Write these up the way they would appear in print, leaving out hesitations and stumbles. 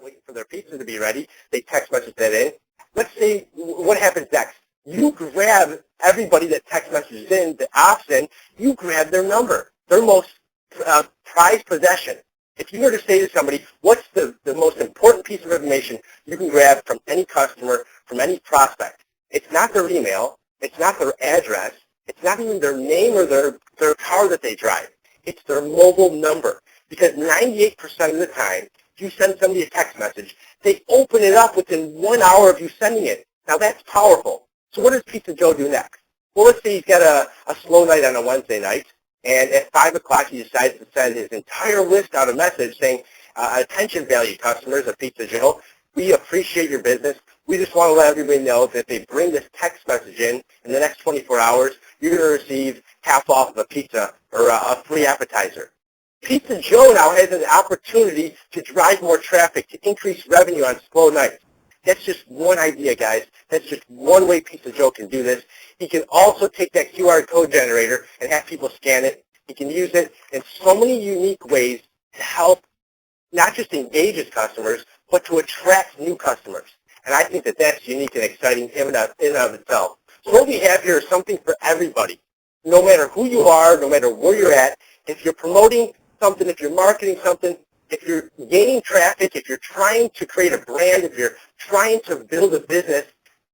waiting for their pizza to be ready. They text message that in. Let's see what happens next. You grab everybody that text messages in, the option, you grab their number, their most prized possession. If you were to say to somebody, what's the most important piece of information you can grab from any customer, from any prospect? It's not their email. It's not their address. It's not even their name or their car that they drive. It's their mobile number. Because 98% of the time, if you send somebody a text message, they open it up within 1 hour of you sending it. Now that's powerful. So what does Pizza Joe do next? Well, let's say he's got a slow night on a Wednesday night, and at 5 o'clock he decides to send his entire list out a message saying, attention value customers of Pizza Joe, we appreciate your business. We just want to let everybody know that if they bring this text message in the next 24 hours, you're going to receive half off of a pizza or a free appetizer. Pizza Joe now has an opportunity to drive more traffic, to increase revenue on slow nights. That's just one idea, guys. That's just one way Pizza Joe can do this. He can also take that QR code generator and have people scan it. He can use it in so many unique ways to help not just engage his customers, but to attract new customers. And I think that that's unique and exciting in and of itself. So what we have here is something for everybody. No matter who you are, no matter where you're at, if you're promoting something, if you're marketing something, if you're gaining traffic, if you're trying to create a brand, if you're trying to build a business,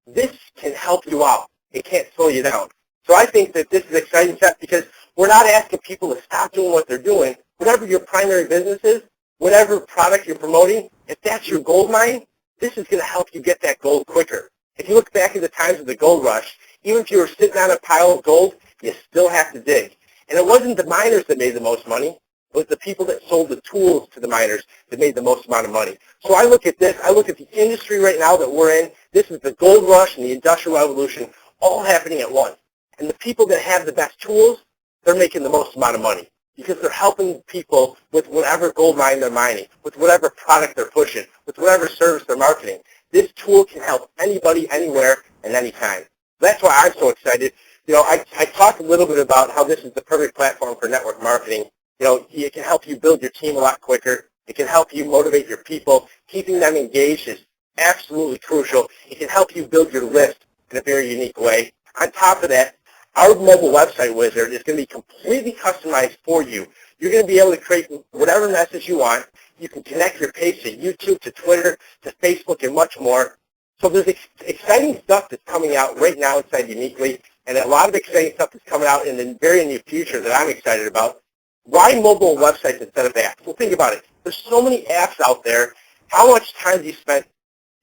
this can help you out. It can't slow you down. So I think that this is an exciting step because we're not asking people to stop doing what they're doing. Whatever your primary business is, whatever product you're promoting, if that's your gold mine, this is going to help you get that gold quicker. If you look back at the times of the gold rush, even if you were sitting on a pile of gold, you still have to dig. And it wasn't the miners that made the most money. It was the people that sold the tools to the miners that made the most amount of money. So I look at this. I look at the industry right now that we're in. This is the gold rush and the industrial revolution all happening at once. And the people that have the best tools, they're making the most amount of money because they're helping people with whatever gold mine they're mining, with whatever product they're pushing, with whatever service they're marketing. This tool can help anybody, anywhere, and anytime. That's why I'm so excited. You know, I talked a little bit about how this is the perfect platform for network marketing. You know, it can help you build your team a lot quicker. It can help you motivate your people. Keeping them engaged is absolutely crucial. It can help you build your list in a very unique way. On top of that, our mobile website wizard is going to be completely customized for you. You're going to be able to create whatever message you want. You can connect your page to YouTube, to Twitter, to Facebook, and much more. So there's exciting stuff that's coming out right now inside Uneeqlee, and a lot of exciting stuff that's coming out in the very near future that I'm excited about. Why mobile websites instead of apps? Well, think about it. There's so many apps out there. How much time do you spend,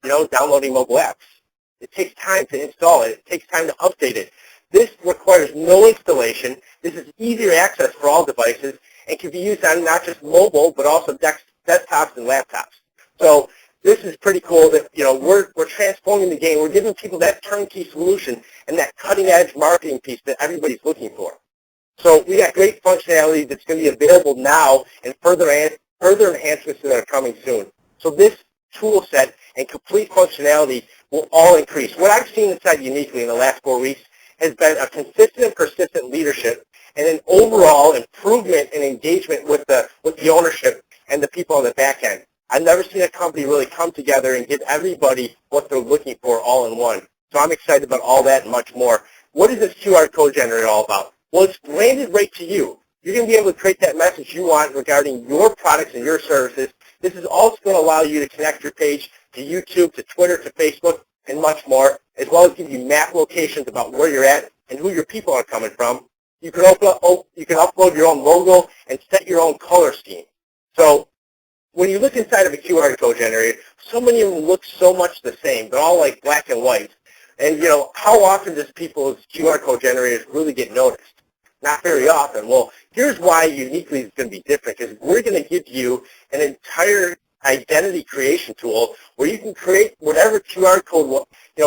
downloading mobile apps? It takes time to install it. It takes time to update it. This requires no installation. This is easier access for all devices and can be used on not just mobile, but also desktops and laptops. So this is pretty cool that, we're transforming the game. We're giving people that turnkey solution and that cutting-edge marketing piece that everybody's looking for. So we got great functionality that's going to be available now and further enhancements that are coming soon. So this tool set and complete functionality will all increase. What I've seen inside Uneeqlee in the last 4 weeks has been a consistent and persistent leadership and an overall improvement in engagement with the ownership and the people on the back end. I've never seen a company really come together and give everybody what they're looking for all in one. So I'm excited about all that and much more. What is this QR code generator all about? Well, it's branded right to you. You're going to be able to create that message you want regarding your products and your services. This is also going to allow you to connect your page to YouTube, to Twitter, to Facebook, and much more, as well as give you map locations about where you're at and who your people are coming from. You can upload your own logo and set your own color scheme. So when you look inside of a QR code generator, so many of them look so much the same. They're all like black and white. And, how often does people's QR code generators really get noticed? Not very often. Well, here's why Uneeqlee is going to be different, because we're going to give you an entire identity creation tool where you can create whatever QR code,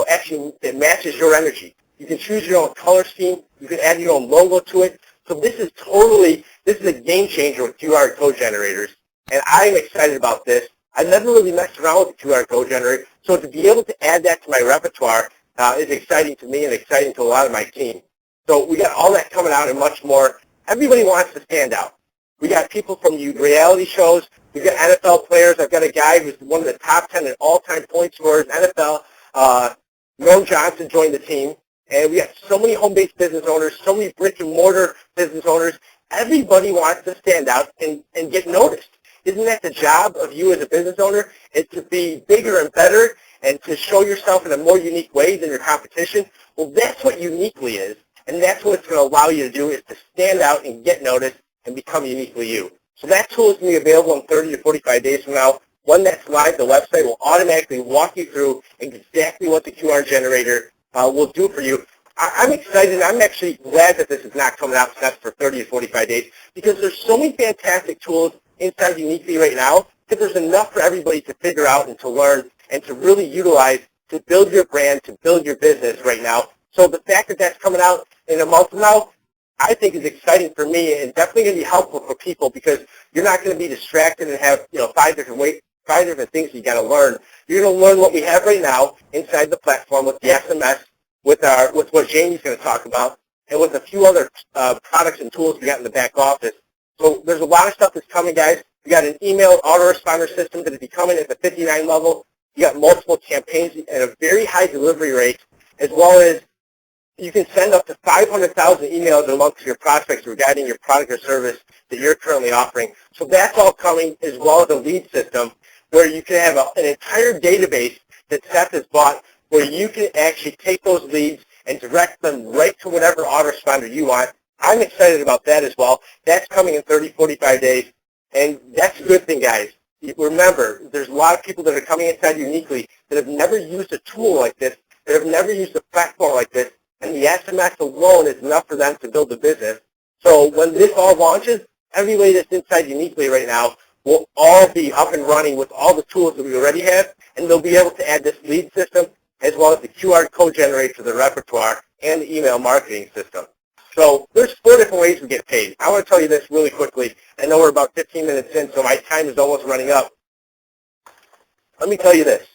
actually that matches your energy. You can choose your own color scheme. You can add your own logo to it. So this is a game changer with QR code generators, and I'm excited about this. I've never really messed around with the QR code generator, so to be able to add that to my repertoire is exciting to me and exciting to a lot of my team. So we got all that coming out and much more. Everybody wants to stand out. We got people from reality shows. We've got NFL players. I've got a guy who's one of the top 10 in all-time point scorers, NFL. Norm Johnson joined the team. And we got so many home-based business owners, so many brick-and-mortar business owners. Everybody wants to stand out and get noticed. Isn't that the job of you as a business owner? Is to be bigger and better and to show yourself in a more unique way than your competition? Well, that's what Uneeqlee is. And that's what it's going to allow you to do, is to stand out and get noticed and become uniquely you. So that tool is going to be available in 30 to 45 days from now. When that's live, the website will automatically walk you through exactly what the QR generator will do for you. I'm excited. I'm actually glad that this is not coming out set for 30 to 45 days, because there's so many fantastic tools inside Uneeqlee right now that there's enough for everybody to figure out and to learn and to really utilize to build your brand, to build your business right now. So the fact that that's coming out in a month from now, I think is exciting for me, and definitely going to be helpful for people, because you're not going to be distracted and have five different things you got to learn. You're going to learn what we have right now inside the platform with the SMS, with what Jamie's going to talk about, and with a few other products and tools we got in the back office. So there's a lot of stuff that's coming, guys. We got an email autoresponder system that will be coming at the 59 level. You got multiple campaigns at a very high delivery rate, as well as you can send up to 500,000 emails a month to your prospects regarding your product or service that you're currently offering. So that's all coming, as well as a lead system where you can have an entire database that Seth has bought, where you can actually take those leads and direct them right to whatever autoresponder you want. I'm excited about that as well. That's coming in 30, 45 days, and that's a good thing, guys. Remember, there's a lot of people that are coming inside Uneeqlee that have never used a tool like this, that have never used a platform like this, and the SMS alone is enough for them to build a business. So when this all launches, everybody that's inside Uneeqlee right now will all be up and running with all the tools that we already have, and they'll be able to add this lead system as well as the QR code generator to the repertoire and the email marketing system. So there's 4 different ways we get paid. I want to tell you this really quickly. I know we're about 15 minutes in, so my time is almost running up. Let me tell you this,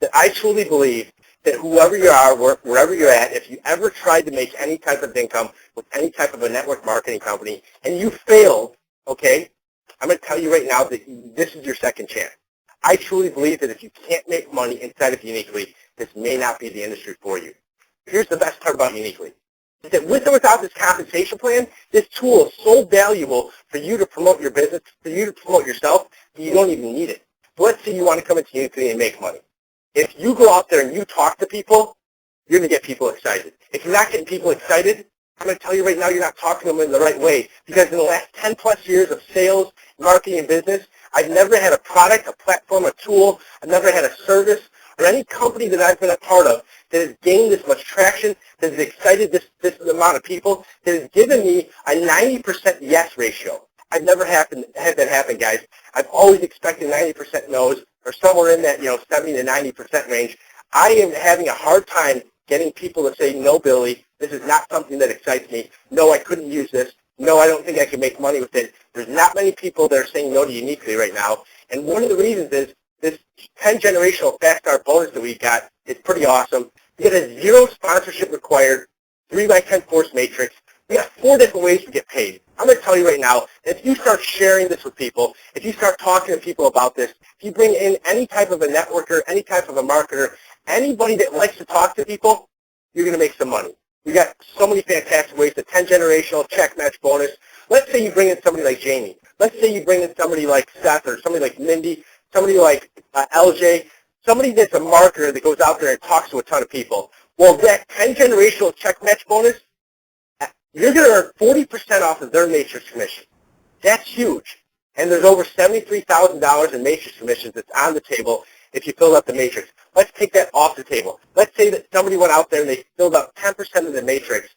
that I truly believe that whoever you are, wherever you're at, if you ever tried to make any type of income with any type of a network marketing company and you failed, okay, I'm going to tell you right now that this is your second chance. I truly believe that if you can't make money inside of Uneeqlee, this may not be the industry for you. Here's the best part about Uneeqlee, is that with or without this compensation plan, this tool is so valuable for you to promote your business, for you to promote yourself, that you don't even need it. So let's say you want to come into Uneeqlee and make money. If you go out there and you talk to people, you're going to get people excited. If you're not getting people excited, I'm going to tell you right now, you're not talking to them in the right way. Because in the last 10 plus years of sales, marketing, and business, I've never had a product, a platform, a tool, I've never had a service, or any company that I've been a part of that has gained this much traction, that has excited this amount of people, that has given me a 90% yes ratio. I've never had that happen, guys. I've always expected 90% no's, or somewhere in that 70 to 90% range. I am having a hard time getting people to say, no, Billy, this is not something that excites me. No, I couldn't use this. No, I don't think I can make money with it. There's not many people that are saying no to Uneeqlee right now. And one of the reasons is this 10 generational fast start bonus that we got is pretty awesome. We get a 0 sponsorship required, 3x10 force matrix. We got 4 different ways to get paid. I'm going to tell you right now, if you start sharing this with people, if you start talking to people about this, if you bring in any type of a networker, any type of a marketer, anybody that likes to talk to people, you're going to make some money. We got so many fantastic ways. The 10 generational check match bonus. Let's say you bring in somebody like Jamie. Let's say you bring in somebody like Seth, or somebody like Mindy, somebody like LJ, somebody that's a marketer that goes out there and talks to a ton of people. Well, that 10 generational check match bonus, you're going to earn 40% off of their matrix commission. That's huge. And there's over $73,000 in matrix commissions that's on the table if you fill up the matrix. Let's take that off the table. Let's say that somebody went out there and they filled up 10% of the matrix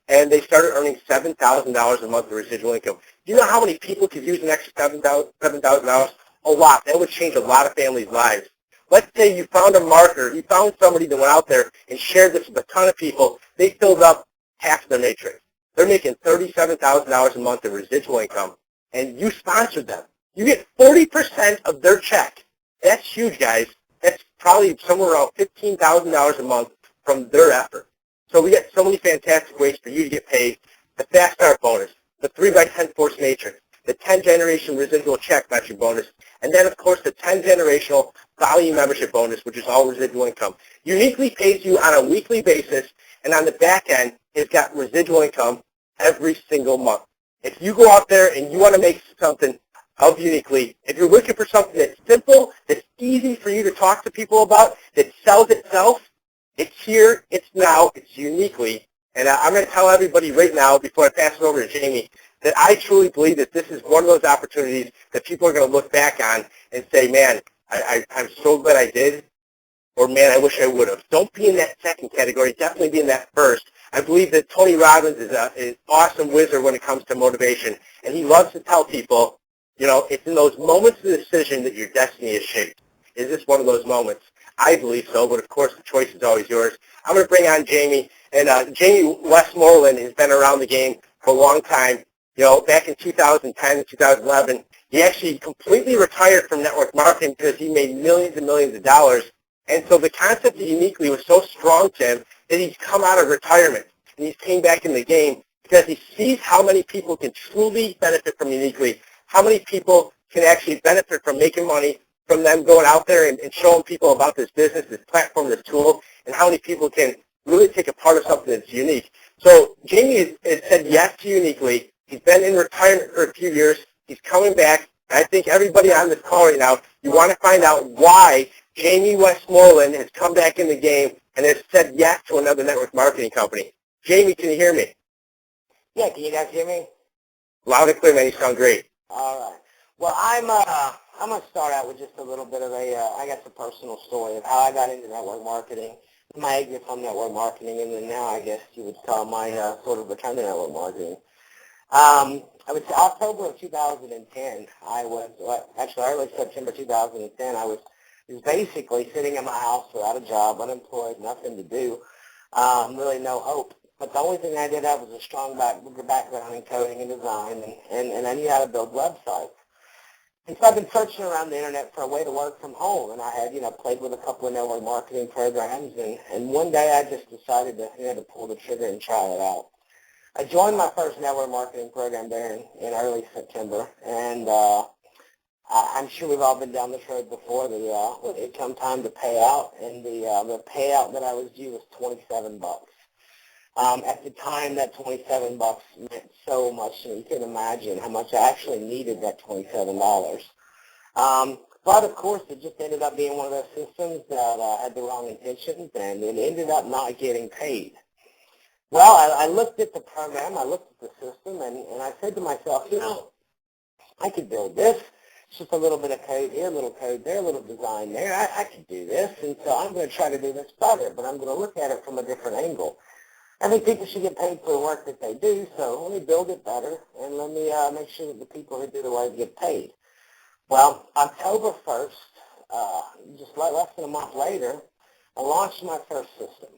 and they started earning $7,000 a month of residual income. Do you know how many people could use an extra $7,000? A lot. That would change a lot of families' lives. Let's say you found a marketer, you found somebody that went out there and shared this with a ton of people. They filled up half of their matrix. They're making $37,000 a month in residual income, and you sponsored them. You get 40% of their check. That's huge, guys. That's probably somewhere around $15,000 a month from their effort. So we got so many fantastic ways for you to get paid. The Fast Start bonus, the 3x10 force matrix, the 10-generation residual check matching bonus, and then, of course, the 10-generational volume membership bonus, which is all residual income. Uneeqlee pays you on a weekly basis, and on the back end, it's got residual income every single month. If you go out there and you want to make something of Uneeqlee, if you're looking for something that's simple, that's easy for you to talk to people about, that sells itself, it's here, it's now, it's Uneeqlee. And I'm going to tell everybody right now, before I pass it over to Jamie, that I truly believe that this is one of those opportunities that people are going to look back on and say, man, I'm so glad I did, or man, I wish I would have. Don't be in that second category. Definitely be in that first. I believe that Tony Robbins is an awesome wizard when it comes to motivation, and he loves to tell people, you know, it's in those moments of decision that your destiny is shaped. Is this one of those moments? I believe so, but of course the choice is always yours. I'm going to bring on Jamie, and Jamie Westmoreland has been around the game for a long time. You know, back in 2010 and 2011, he actually completely retired from network marketing because he made millions and millions of dollars. And so the concept of Uneeqlee was so strong to him that he's come out of retirement and he's came back in the game because he sees how many people can truly benefit from Uneeqlee, how many people can actually benefit from making money from them going out there and showing people about this business, this platform, this tool, and how many people can really take a part of something that's unique. So Jamie has said yes to Uneeqlee. He's been in retirement for a few years. He's coming back. I think everybody on this call right now, you want to find out why Jamie Westmoreland has come back in the game and has said yes to another network marketing company. Jamie, can you hear me? Yeah, can you guys hear me? Loud and clear, man. You sound great. All right. Well, I'm going to start out with just a little bit of I guess, a personal story of how I got into network marketing, my exit from network marketing, and then now I guess you would call my sort of return to network marketing. I would say October of 2010, actually early September 2010, I was basically sitting in my house without a job, unemployed, nothing to do, really no hope. But the only thing I did have was a strong background in coding and design, and I knew how to build websites. And so I've been searching around the internet for a way to work from home, and I had, played with a couple of network marketing programs, and one day I just decided to pull the trigger and try it out. I joined my first network marketing program there in early September, and I'm sure we've all been down this road before. It come time to pay out, and the payout that I was due was $27. At the time, that $27 meant so much to me. You can imagine how much I actually needed that $27. But, of course, it just ended up being one of those systems that had the wrong intentions, and it ended up not getting paid. Well, I looked at the program, I looked at the system, and I said to myself, I could build this. It's just a little bit of code here, a little code there, a little design there. I could do this, and so I'm going to try to do this better, but I'm going to look at it from a different angle. I think people should get paid for the work that they do, so let me build it better, and let me make sure that the people who do the work get paid. Well, October 1st, just less than a month later, I launched my first system.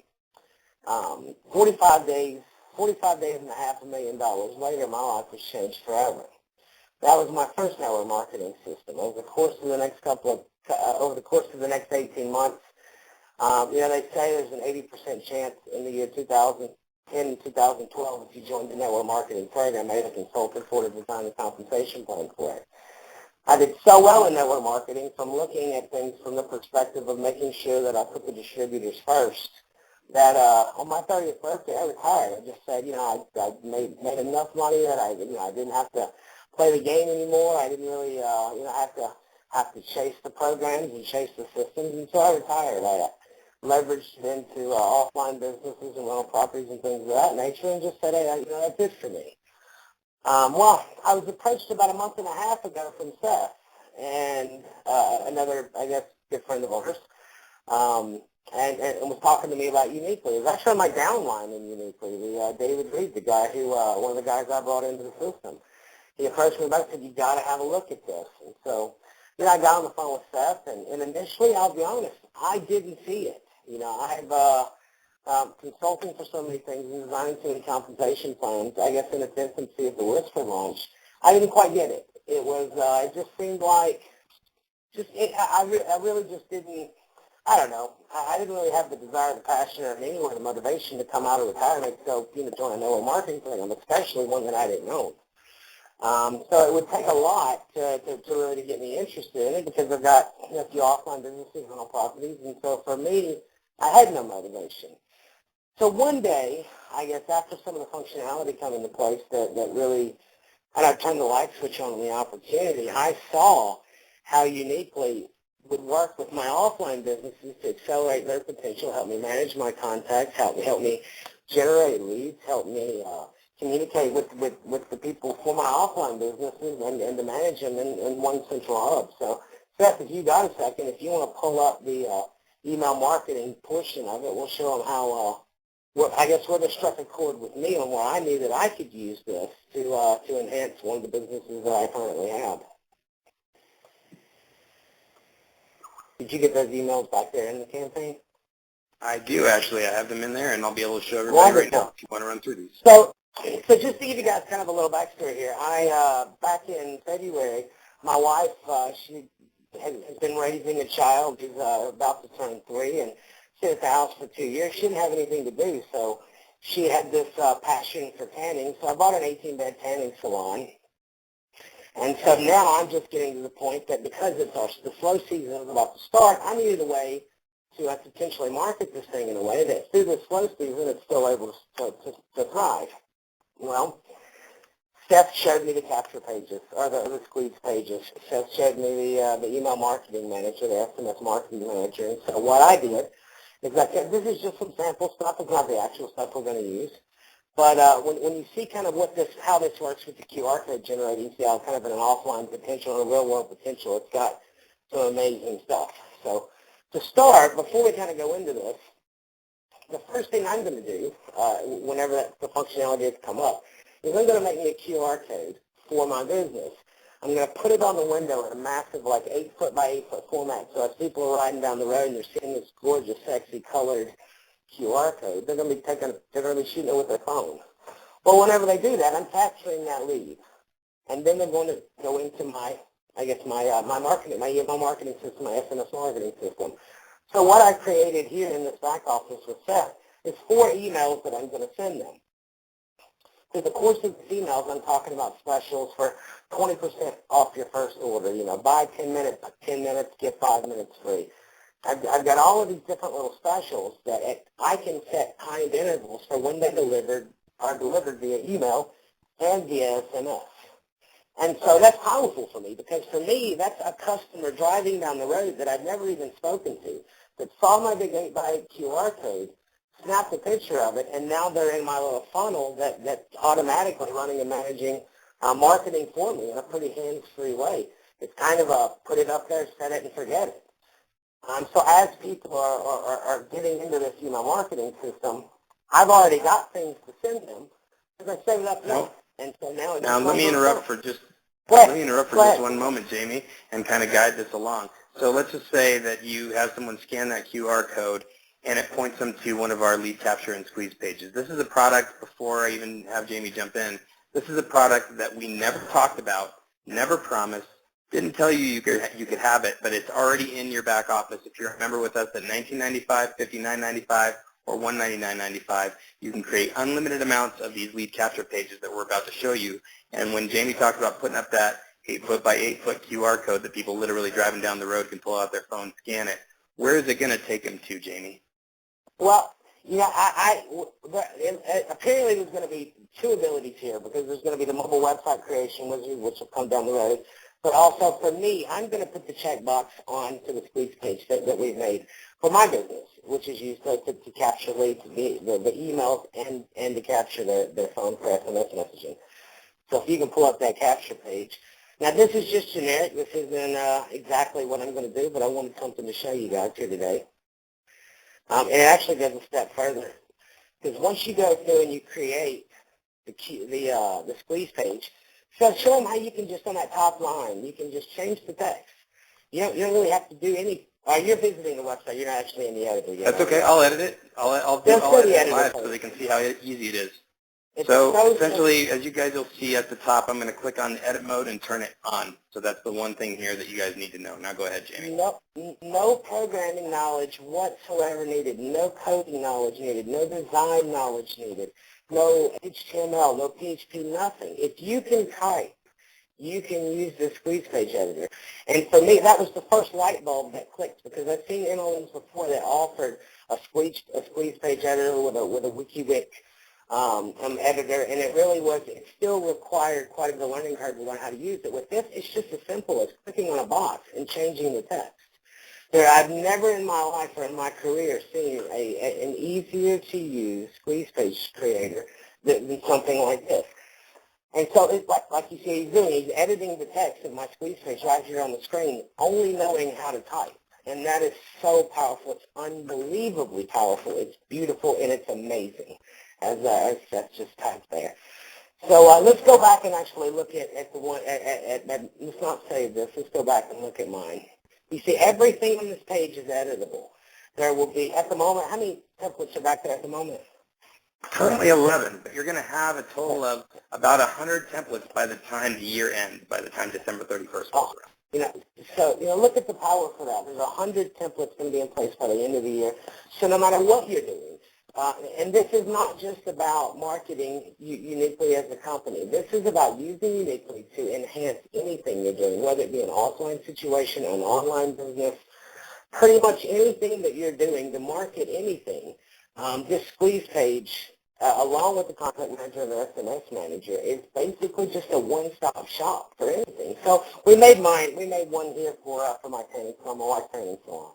45 days and a half, $1 million later, my life was changed forever. That was my first network marketing system. Over the course of the next 18 months, they say there's an 80% chance in the year 2010 and 2012 if you joined the network marketing program, I had a consultant for to design a compensation plan for it. I did so well in network marketing from looking at things from the perspective of making sure that I put the distributors first, that on my 30th birthday, I retired. I just said, I made enough money that I didn't have to play the game anymore. I didn't really, have to chase the programs and chase the systems, and so I retired. I leveraged it into offline businesses and rental properties and things of that nature, and just said, hey, that's it for me. Well, I was approached about a month and a half ago from Seth, and another, I guess, good friend of ours, and was talking to me about Uneeqlee. It was actually my downline in Uneeqlee, David Reed, the guy who, one of the guys I brought into the system. He approached me about it and said, you got to have a look at this. And so, I got on the phone with Seth, and initially, I'll be honest, I didn't see it. I've consulting for so many things and designing so many compensation plans, I guess in its infancy of the Whisper launch, I didn't quite get it. It was, it just seemed like, I really just didn't, I don't know, I didn't really have the desire, the passion, or anywhere the motivation to come out of retirement to go, join a network marketing program, especially one that I didn't know. So it would take a lot to really get me interested in it because I've got a few offline businesses, rental properties, and so for me, I had no motivation. So one day, I guess after some of the functionality come into place that really, and I turned the light switch on the opportunity, I saw how Uneeqlee would work with my offline businesses to accelerate their potential, help me manage my contacts, help me generate leads, help me communicate with the people for my offline businesses and to manage them in one central hub. So, Seth, if you got a second, if you want to pull up the email marketing portion of it, we'll show them how, I guess where they struck a chord with me on where I knew that I could use this to enhance one of the businesses that I currently have. Did you get those emails back there in the campaign? I do, actually. I have them in there, and I'll be able to show everybody right now if you want to run through these. So just to give you guys kind of a little backstory here, back in February, my wife, she has been raising a child who's about to turn 3, and she was at the house for 2 years. She didn't have anything to do, so she had this passion for tanning, so I bought an 18-bed tanning salon. And so now I'm just getting to the point that because the slow season is about to start, I needed a way to potentially market this thing in a way that through the slow season it's still able to thrive. Well, Seth showed me the capture pages, or the squeeze pages. Seth showed me the email marketing manager, the SMS marketing manager. And so what I did is I said, this is just some sample stuff. It's not the actual stuff we're going to use. But when you see kind of how this works with the QR code generating, you see how kind of an offline potential and a real-world potential, it's got some amazing stuff. So to start, before we kind of go into this, the first thing I'm going to do, whenever the functionality has come up, is I'm going to make me a QR code for my business. I'm going to put it on the window in a massive, like 8-foot by 8-foot format, so as people are riding down the road and they're seeing this gorgeous, sexy, colored QR code, they're going to be shooting it with their phone. Well, whenever they do that, I'm capturing that lead, and then they're going to go into my marketing, my email marketing system, my SMS marketing system. So what I created here in this back office with Seth is 4 emails that I'm going to send them. Through the course of these emails, I'm talking about specials for 20% off your first order. Buy 10 minutes, get 5 minutes free. I've got all of these different little specials that I can set timed intervals for when they are delivered via email and via SMS. And so that's powerful for me because for me, that's a customer driving down the road that I've never even spoken to that saw my big 8x8 QR code, snapped a picture of it, and now they're in my little funnel that's automatically running and managing marketing for me in a pretty hands-free way. It's kind of a put it up there, set it, and forget it. So as people are getting into this email marketing system, I've already got things to send them because I set it up now. And so now let me interrupt for just one moment, Jamie, and kind of guide this along. So let's just say that you have someone scan that QR code and it points them to one of our lead capture and squeeze pages. This is a product, before I even have Jamie jump in, this is a product that we never talked about, never promised, didn't tell you could have it, but it's already in your back office. If you're a member with us at $19.95, $59.95, or $199.95, you can create unlimited amounts of these lead capture pages that we're about to show you. And when Jamie talked about putting up that 8-foot by 8-foot QR code that people literally driving down the road can pull out their phone, scan it, where is it going to take them to, Jamie? Well, apparently there's going to be 2 abilities here because there's going to be the mobile website creation wizard, which will come down the road. But also for me, I'm going to put the checkbox onto the squeeze page that we've made for my business, which is used to capture leads, the emails, and to capture their phone for SMS messaging. So if you can pull up that capture page. Now this is just generic. This isn't exactly what I'm going to do, but I wanted something to show you guys here today. And it actually goes a step further. Because once you go through and you create the squeeze page, so show them how you can just on that top line, you can just change the text. You don't really have to do any. You're visiting the website. You're not actually in the editor yet. That's okay. I'll edit it. I'll edit it live so they can see how easy it is. So essentially, as you guys will see at the top, I'm going to click on the edit mode and turn it on. So that's the one thing here that you guys need to know. Now go ahead, Jamie. No programming knowledge whatsoever needed. No coding knowledge needed. No design knowledge needed. No HTML, no PHP, nothing. If you can type you can use the squeeze page editor. And for me, that was the first light bulb that clicked, because I've seen MLMs before that offered a squeeze page editor with a WikiWik editor, and it still required quite a bit of learning curve to learn how to use it. With this, it's just as simple as clicking on a box and changing the text. I've never in my life or in my career seen an easier to use squeeze page creator than something like this. And so it's like you see he's doing, he's editing the text of my squeeze page right here on the screen, only knowing how to type. And that is so powerful. It's unbelievably powerful. It's beautiful, and it's amazing, as Seth just typed there. So let's go back and actually look at the one, let's not save this. Let's go back and look at mine. You see, everything on this page is editable. There will be, at the moment, how many templates are back there at the moment? Currently 11, but you're going to have a total of about 100 templates by the time the year ends, by the time December 31st rolls around. So look at the power for that. There's 100 templates going to be in place by the end of the year. So no matter what you're doing, and this is not just about marketing Uneeqlee as a company. This is about using Uneeqlee to enhance anything you're doing, whether it be an offline situation, an online business, pretty much anything that you're doing to market anything. This squeeze page, along with the content manager and the SMS manager, is basically just a one-stop shop for anything. So we made one here for my training, for my wife's training salon.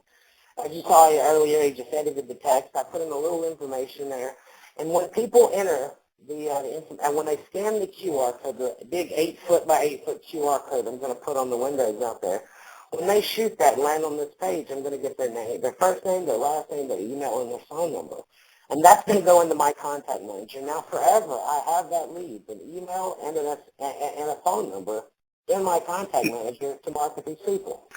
As you saw earlier, he just edited the text. I put in a little information there. And when people enter and when they scan the QR code, the big 8-foot by 8-foot QR code I'm going to put on the windows out there, when they shoot that and land on this page, I'm going to get their name, their first name, their last name, their email, and their phone number. And that's going to go into my contact manager. Now, forever, I have that lead, an email and a phone number in my contact manager to market these people.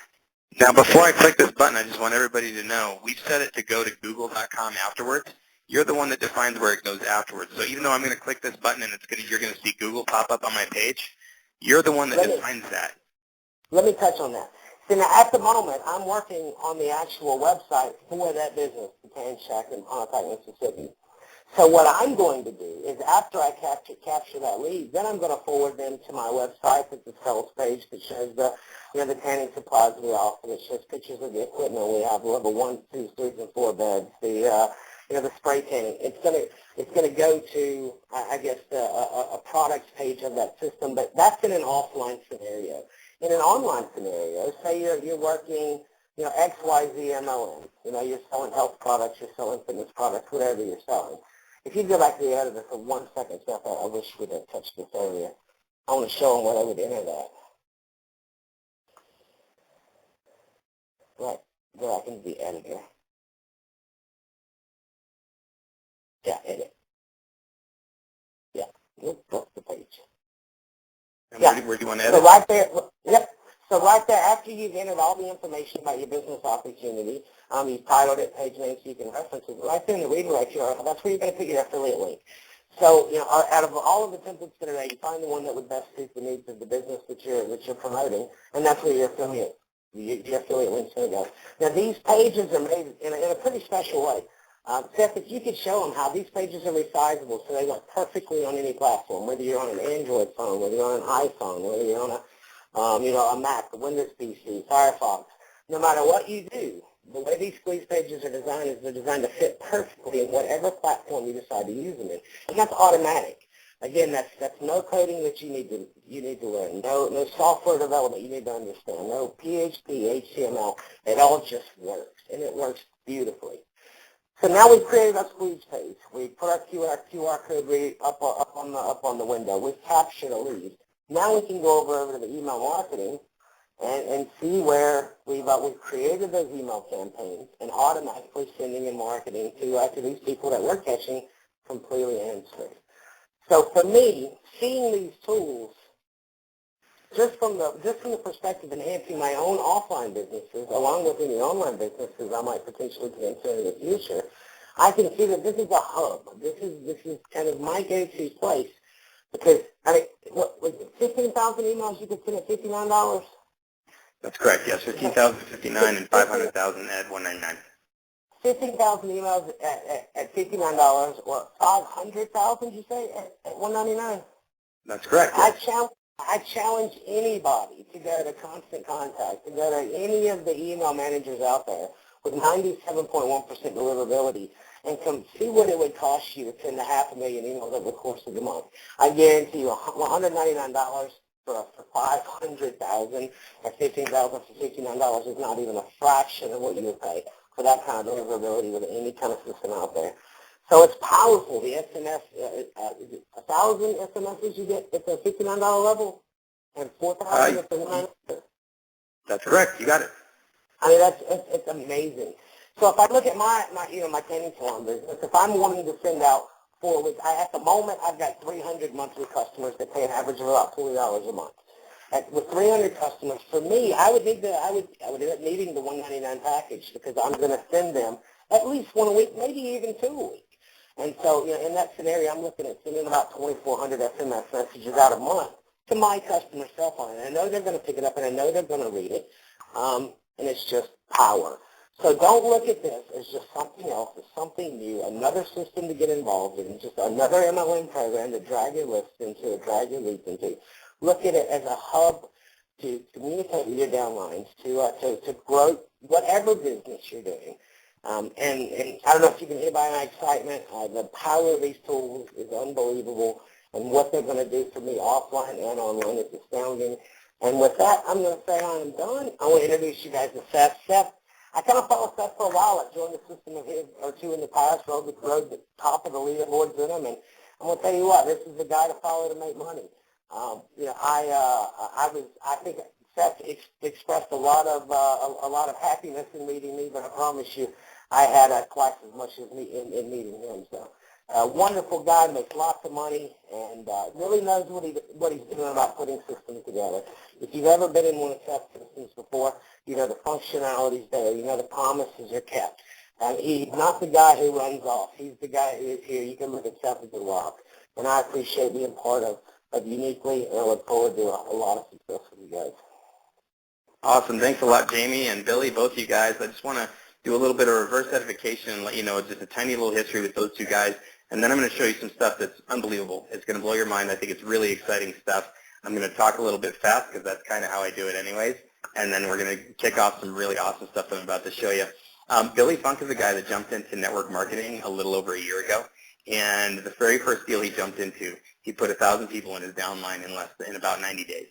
Now, before I click this button, I just want everybody to know, we've set it to go to google.com afterwards. You're the one that defines where it goes afterwards. So even though I'm going to click this button and you're going to see Google pop up on my page, you're the one that defines that. Let me touch on that. So now, at the moment, I'm working on the actual website for that business, the Tan Shack in Pontotoc, Mississippi. So what I'm going to do is after I capture that lead, then I'm going to forward them to my website. It's a sales page that shows the tanning supplies we offer. That shows pictures of the equipment we have. Level 1, 2, 3, and 4 beds. The spray tanning. It's going to go to a products page of that system. But that's in an offline scenario. In an online scenario, say you're working XYZ MLM. You're selling health products. You're selling fitness products. Whatever you're selling. If you go back to the editor for 1 second, Seth, I wish we'd have touched this earlier. I want to show them what I would enter that. Right, go back into the editor. Yeah, edit. Yeah, that's the page. And where do you want to edit? So right there, yep. So right there, after you've entered all the information about your business opportunity, you've titled it, page name, so you can reference it. Right there in the redirect URL, that's where you're going to put your affiliate link. So, out of all of the templates that are there, you find the one that would best suit the needs of the business that you're promoting, and that's where your affiliate link's going to go. Now, these pages are made in a pretty special way. Seth, if you could show them how these pages are resizable so they work perfectly on any platform, whether you're on an Android phone, whether you're on an iPhone, whether you're on a Mac, a Windows PC, Firefox. No matter what you do, the way these squeeze pages are designed is they're designed to fit perfectly in whatever platform you decide to use them in, and that's automatic. Again, that's no coding that you need to learn, no software development you need to understand, no PHP, HTML. It all just works, and it works beautifully. So now we've created our squeeze page. We put our QR code up on the window. We've captured a lead. Now we can go over to the email marketing and see where we've created those email campaigns and automatically sending and marketing to these people that we're catching completely answered. So for me, seeing these tools, just from the perspective of enhancing my own offline businesses, along with any online businesses I might potentially get into in the future, I can see that this is a hub. This is kind of my go-to place because what was it, 15,000 emails you could send at $59? That's correct. Yes, 15,059 and 500,000 at 199. 15,000 emails at $59, or 500,000, you say, at $199? That's correct. Yes. I challenge anybody to go to Constant Contact, to go to any of the email managers out there with 97.1% deliverability and come see what it would cost you to send 500,000 emails over the course of the month. I guarantee you $199 for 500,000 or 15,000 for $59 is not even a fraction of what you would pay for that kind of deliverability with any kind of system out there. So it's powerful. The SMS, 1,000 SMSs you get at the $59 level, and 4,000 at the $199. That's correct. You got it. I mean, it's amazing. So if I look at my training forum business, if I'm wanting to send out 4 weeks, at the moment I've got 300 monthly customers that pay an average of about $40 a month. With 300 customers, for me, I would end up needing the $199 package because I'm going to send them at least 1 a week, maybe even 2 a week. And so, in that scenario, I'm looking at sending about 2,400 SMS messages out a month to my customer cell phone. And I know they're going to pick it up, and I know they're going to read it, and it's just power. So don't look at this as just something else, as something new, another system to get involved in, just another MLM program to drag your lists into, drag your leads into. Look at it as a hub to communicate with your downlines, to grow whatever business you're doing. And I don't know if you can hear by my excitement. The power of these tools is unbelievable, and what they're going to do for me offline and online is astounding. And with that, I'm going to say I am done. I want to introduce you guys to Seth. Seth, I kind of followed Seth for a while. I joined the system of his or two in the past, rode the top of the leaderboards in them, and I'm going to tell you what, this is the guy to follow to make money. I think Seth expressed a lot of happiness in meeting me, but I promise you, I had twice as much as me in meeting him. So, wonderful guy, makes lots of money, and really knows what he's doing about putting systems together. If you've ever been in one of Seth's systems before, you know the functionality's there. You know the promises are kept. He's not the guy who runs off. He's the guy who is here. You can look at Seth as a rock, and I appreciate being part of Uneeqlee, and I look forward to a lot of success with you guys. Awesome. Thanks a lot, Jamie and Billy, both of you guys. I just want to do a little bit of reverse edification and let you know just a tiny little history with those two guys. And then I'm going to show you some stuff that's unbelievable. It's going to blow your mind. I think it's really exciting stuff. I'm going to talk a little bit fast because that's kind of how I do it anyways. And then we're going to kick off some really awesome stuff that I'm about to show you. Billy Funk is a guy that jumped into network marketing a little over a year ago. And the very first deal he jumped into, he put 1,000 people in his downline in about 90 days.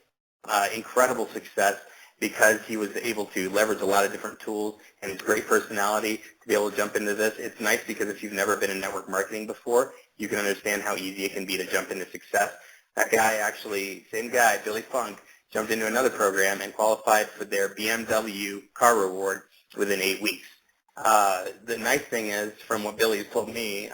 Incredible success because he was able to leverage a lot of different tools and his great personality to be able to jump into this. It's nice because if you've never been in network marketing before, you can understand how easy it can be to jump into success. That guy actually, same guy, Billy Funk, jumped into another program and qualified for their BMW car reward within 8 weeks. The nice thing is, from what Billy has told me,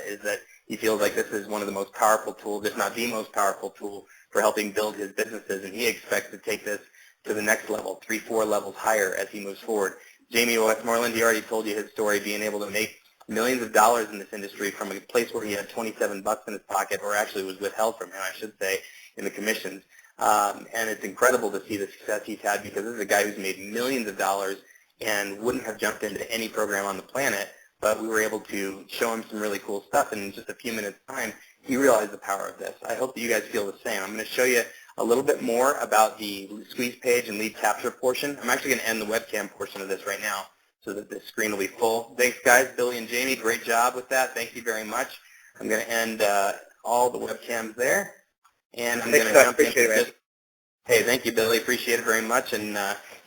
is that he feels like this is one of the most powerful tools, if not the most powerful tool, for helping build his businesses, and he expects to take this to the next level, 3-4 levels higher as he moves forward. Jamie Westmoreland, he already told you his story, being able to make millions of dollars in this industry from a place where he had 27 bucks in his pocket, or actually was withheld from him, I should say, in the commissions. And it's incredible to see the success he's had because this is a guy who's made millions of dollars and wouldn't have jumped into any program on the planet, but we were able to show him some really cool stuff, and in just a few minutes' time, he realized the power of this. I hope that you guys feel the same. I'm going to show you a little bit more about the squeeze page and lead capture portion. I'm actually going to end the webcam portion of this right now so that the screen will be full. Thanks, guys. Billy and Jamie, great job with that. Thank you very much. I'm going to end all the webcams there, and I'm going to jump into just. Hey, thank you, Billy. Appreciate it very much, and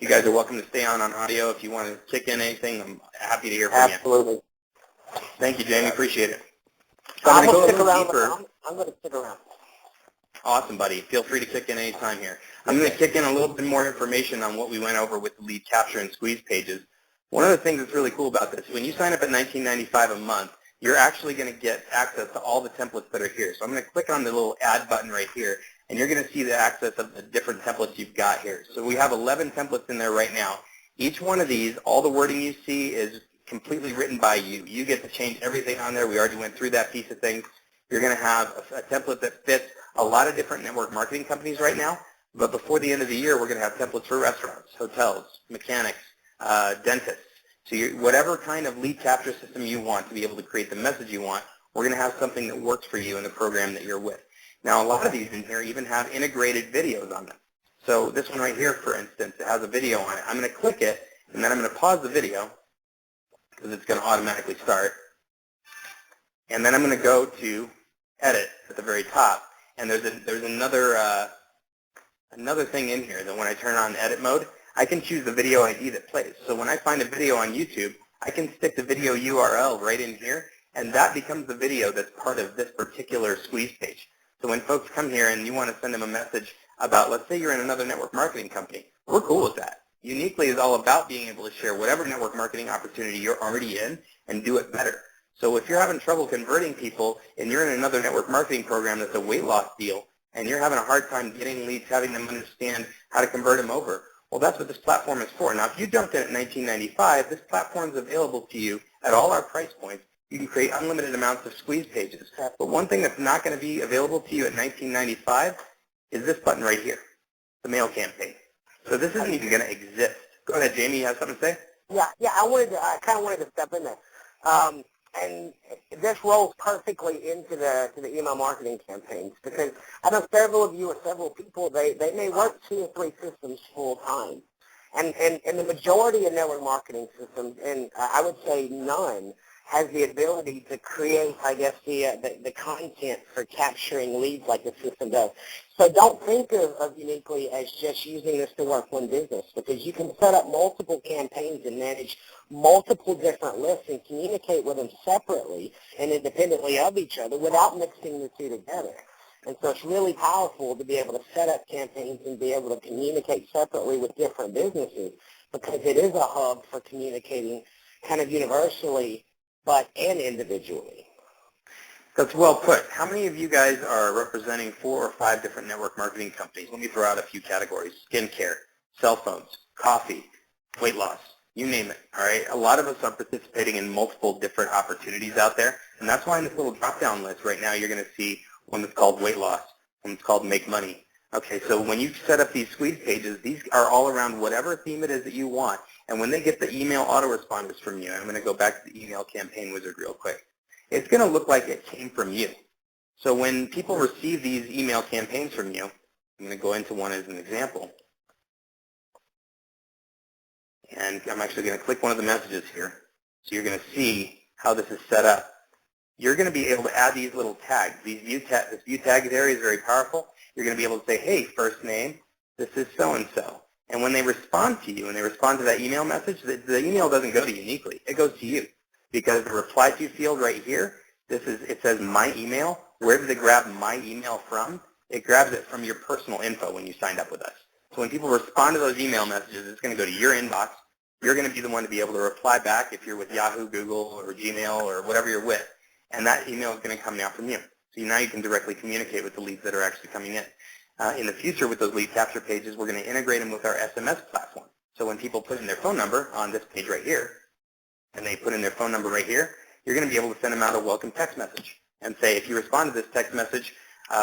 you guys are welcome to stay on audio if you want to kick in anything. I'm happy to hear from you. Absolutely. Thank you, Jamie. Appreciate it. So I'm going to stick around. I'm going to stick around. Awesome, buddy. Feel free to kick in any time here. I'm going to kick in a little bit more information on what we went over with the lead capture and squeeze pages. One of the things that's really cool about this, when you sign up at $19.95 a month, you're actually going to get access to all the templates that are here. So I'm going to click on the little add button right here, and you're going to see the access of the different templates you've got here. So we have 11 templates in there right now. Each one of these, all the wording you see is completely written by you. You get to change everything on there. We already went through that piece of things. You're going to have a template that fits a lot of different network marketing companies right now, but before the end of the year, we're going to have templates for restaurants, hotels, mechanics, dentists. So whatever kind of lead capture system you want to be able to create the message you want, we're going to have something that works for you in the program that you're with. Now, a lot of these in here even have integrated videos on them. So this one right here, for instance, it has a video on it. I'm going to click it, and then I'm going to pause the video because it's going to automatically start. And then I'm going to go to Edit at the very top. And there's another thing in here that when I turn on Edit mode, I can choose the video ID that plays. So when I find a video on YouTube, I can stick the video URL right in here, and that becomes the video that's part of this particular squeeze page. So when folks come here and you want to send them a message about, let's say you're in another network marketing company, we're cool with that. Uneeqlee is all about being able to share whatever network marketing opportunity you're already in and do it better. So if you're having trouble converting people and you're in another network marketing program that's a weight loss deal and you're having a hard time getting leads, having them understand how to convert them over, well, that's what this platform is for. Now, if you jumped in at $19.95, this platform is available to you at all our price points. You can create unlimited amounts of squeeze pages. But one thing that's not going to be available to you at $19.95 is this button right here, the mail campaign. So this isn't even going to exist. Go ahead, Jamie. You have something to say? Yeah. I kind of wanted to step in there. And this rolls perfectly into the email marketing campaigns, because I know several of you or several people, they may work 2 or 3 systems full time. And the majority of network marketing systems, and I would say none, has the ability to create, I guess, the content for capturing leads like the system does. So don't think of Uneeqlee as just using this to work one business, because you can set up multiple campaigns and manage multiple different lists and communicate with them separately and independently of each other without mixing the two together. And so it's really powerful to be able to set up campaigns and be able to communicate separately with different businesses, because it is a hub for communicating kind of universally and individually. That's well put. How many of you guys are representing 4 or 5 different network marketing companies? Let me throw out a few categories: skincare, cell phones, coffee, weight loss, you name it. All right. A lot of us are participating in multiple different opportunities out there, and that's why in this little drop-down list right now you're going to see one that's called weight loss, one that's called make money. Okay, so when you set up these squeeze pages, these are all around whatever theme it is that you want. And when they get the email autoresponders from you, I'm going to go back to the email campaign wizard real quick, it's going to look like it came from you. So when people receive these email campaigns from you, I'm going to go into one as an example. And I'm actually going to click one of the messages here. So you're going to see how this is set up. You're going to be able to add these little tags. This view tags area is very powerful. You're going to be able to say, hey, first name, this is so-and-so. And when they respond to you, and they respond to that email message, the email doesn't go to Uneeqlee. It goes to you. Because the reply to field right here, it says my email. Where did it grab my email from? It grabs it from your personal info when you signed up with us. So when people respond to those email messages, it's going to go to your inbox. You're going to be the one to be able to reply back if you're with Yahoo, Google, or Gmail, or whatever you're with. And that email is going to come now from you. So now you can directly communicate with the leads that are actually coming in. In the future with those lead capture pages, we're going to integrate them with our SMS platform. So when people put in their phone number on this page right here, and they put in their phone number right here, you're going to be able to send them out a welcome text message and say, if you respond to this text message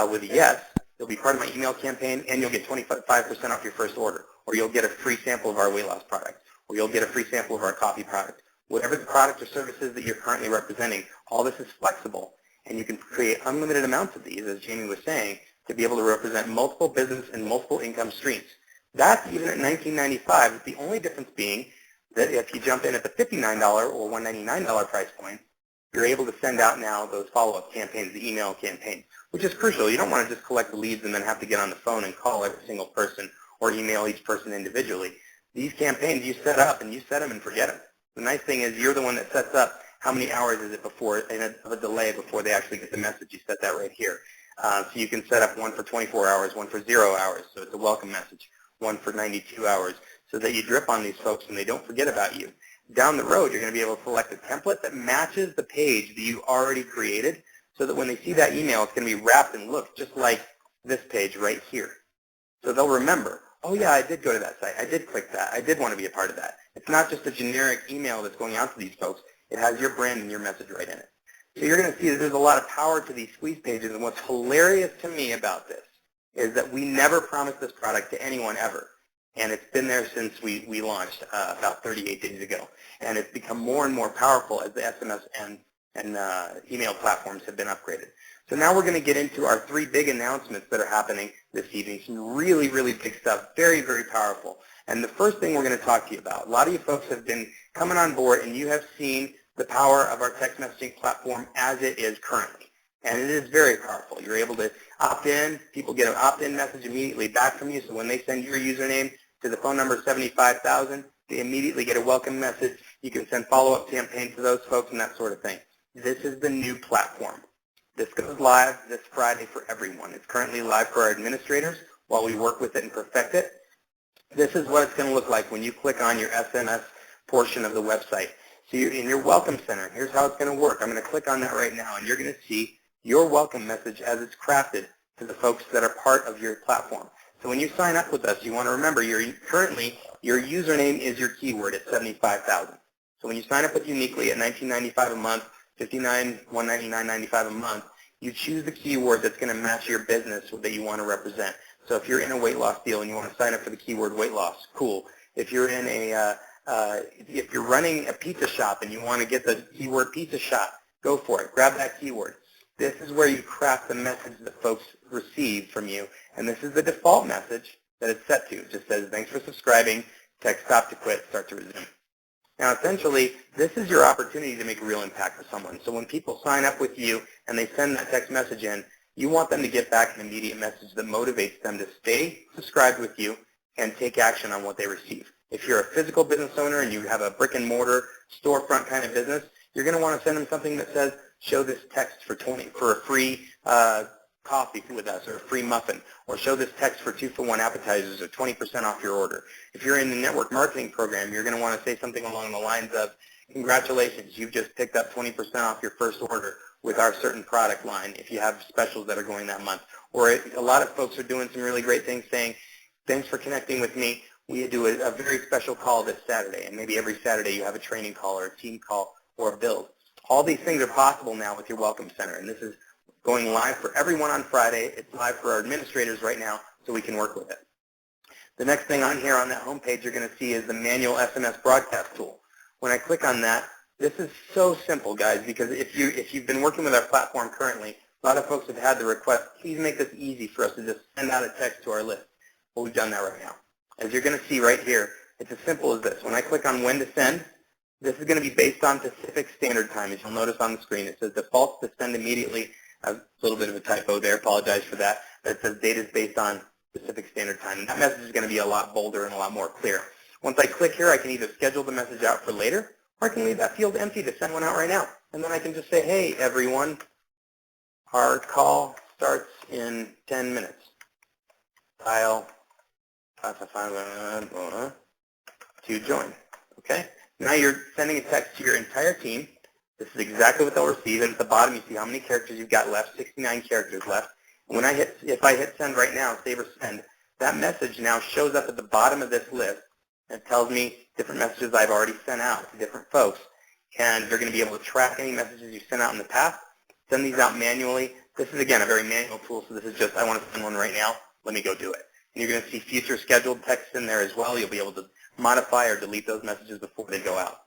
with a yes, you'll be part of my email campaign and you'll get 25% off your first order, or you'll get a free sample of our weight loss product, or you'll get a free sample of our coffee product. Whatever the product or services that you're currently representing, all this is flexible, and you can create unlimited amounts of these, as Jamie was saying, to be able to represent multiple business and multiple income streams. That's even at $19.95, with the only difference being that if you jump in at the $59 or $199 price point, you're able to send out now those follow-up campaigns, the email campaigns, which is crucial. You don't want to just collect the leads and then have to get on the phone and call every single person or email each person individually. These campaigns you set up and you set them and forget them. The nice thing is you're the one that sets up how many hours is it before, of a delay before they actually get the message. You set that right here. So you can set up one for 24 hours, one for 0 hours, so it's a welcome message, one for 92 hours, so that you drip on these folks and they don't forget about you. Down the road, you're going to be able to select a template that matches the page that you already created, so that when they see that email, it's going to be wrapped and look just like this page right here. So they'll remember, oh yeah, I did go to that site. I did click that. I did want to be a part of that. It's not just a generic email that's going out to these folks. It has your brand and your message right in it. So you're going to see that there's a lot of power to these squeeze pages, and what's hilarious to me about this is that we never promised this product to anyone ever. And it's been there since we launched about 38 days ago. And it's become more and more powerful as the SMS and and email platforms have been upgraded. So now we're going to get into our 3 big announcements that are happening this evening. Some really, really big stuff, very, very powerful. And the first thing we're going to talk to you about, a lot of you folks have been coming on board and you have seen the power of our text messaging platform as it is currently. And it is very powerful. You're able to opt in. People get an opt-in message immediately back from you. So when they send your username to the phone number 75,000, they immediately get a welcome message. You can send follow-up campaigns to those folks and that sort of thing. This is the new platform. This goes live this Friday for everyone. It's currently live for our administrators while we work with it and perfect it. This is what it's going to look like when you click on your SMS portion of the website. So you're in your Welcome Center. Here's how it's going to work. I'm going to click on that right now, and you're going to see your welcome message as it's crafted to the folks that are part of your platform. So when you sign up with us, you want to remember currently your username is your keyword at 75,000. So when you sign up with Uneeqlee at $19.95 a month, $199.95 a month, you choose the keyword that's going to match your business that you want to represent. So if you're in a weight loss deal and you want to sign up for the keyword weight loss, cool. If you're in if you're running a pizza shop and you want to get the keyword pizza shop, go for it. Grab that keyword. This is where you craft the message that folks receive from you, and this is the default message that it's set to. It just says, thanks for subscribing, text stop to quit, start to resume. Now, essentially, this is your opportunity to make a real impact with someone. So when people sign up with you and they send that text message in, you want them to get back an immediate message that motivates them to stay subscribed with you and take action on what they receive. If you're a physical business owner and you have a brick and mortar storefront kind of business, you're going to want to send them something that says, show this text for a free coffee with us or a free muffin, or show this text for 2-for-1 appetizers or 20% off your order. If you're in the network marketing program, you're going to want to say something along the lines of, congratulations, you've just picked up 20% off your first order with our certain product line if you have specials that are going that month. Or a lot of folks are doing some really great things saying, thanks for connecting with me. We do a very special call this Saturday, and maybe every Saturday you have a training call or a team call or a build. All these things are possible now with your Welcome Center, and this is going live for everyone on Friday. It's live for our administrators right now, so we can work with it. The next thing on here on that homepage you're going to see is the manual SMS broadcast tool. When I click on that, this is so simple, guys, because if you've been working with our platform currently, a lot of folks have had the request, please make this easy for us to just send out a text to our list. Well, we've done that right now. As you're going to see right here, it's as simple as this. When I click on when to send, this is going to be based on Pacific Standard Time. As you'll notice on the screen, it says defaults to send immediately. A little bit of a typo there, apologize for that. But it says data is based on Pacific Standard Time. And that message is going to be a lot bolder and a lot more clear. Once I click here, I can either schedule the message out for later, or I can leave that field empty to send one out right now. And then I can just say, hey, everyone, our call starts in 10 minutes. Dial 555 to join. Okay? Now you're sending a text to your entire team. This is exactly what they'll receive. And at the bottom, you see how many characters you've got left, 69 characters left. And when if I hit send right now, save or send, that message now shows up at the bottom of this list. And it tells me different messages I've already sent out to different folks. And you're going to be able to track any messages you sent out in the past, send these out manually. This is, again, a very manual tool, so this is just, I want to send one right now. Let me go do it. And you're going to see future scheduled text in there as well. You'll be able to modify or delete those messages before they go out.